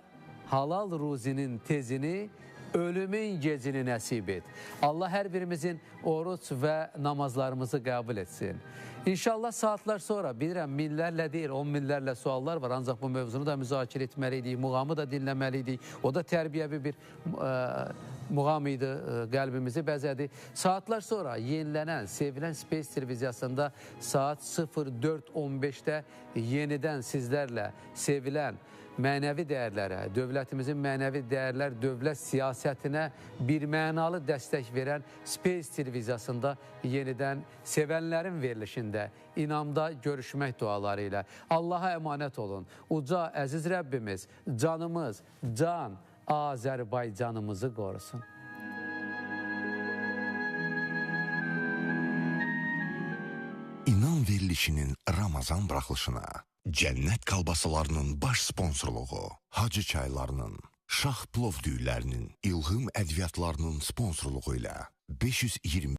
halal ruzinin tezini, ölümün gecini nəsib et. Allah hər birimizin oruç və namazlarımızı qəbul etsin. İnşallah saatlər sonra, bilirəm, minlərlə deyil, 10 minlərlə suallar var. Ancaq bu mövzunu da müzakirə etməliydik, muğamı da dinləməliydik. O da tərbiyəvi bir muğam idi, qəlbimizi bəzədi. Saatlər sonra yenilənən, sevilən Space televiziyasında saat 04:15-də yenidən sizlərlə sevilən mənəvi dəyərlərə, dövlətimizin mənəvi dəyərlər, dövlət siyasətinə bir mənalı dəstək verən Space televiziyasında yenidən sevənlərin verilişində, inamda görüşmək duaları ilə Allaha əmanət olun. Uca, əziz Rəbbimiz, canımız, can Azərbaycanımızı qorusun. İnan verilişinin Ramazan buraxılışına Cənnət kalbasalarının baş sponsorluğu, Hacı çaylarının, Şah plov düyülərinin, İlhım ədviyyatlarının sponsorluğu ilə 520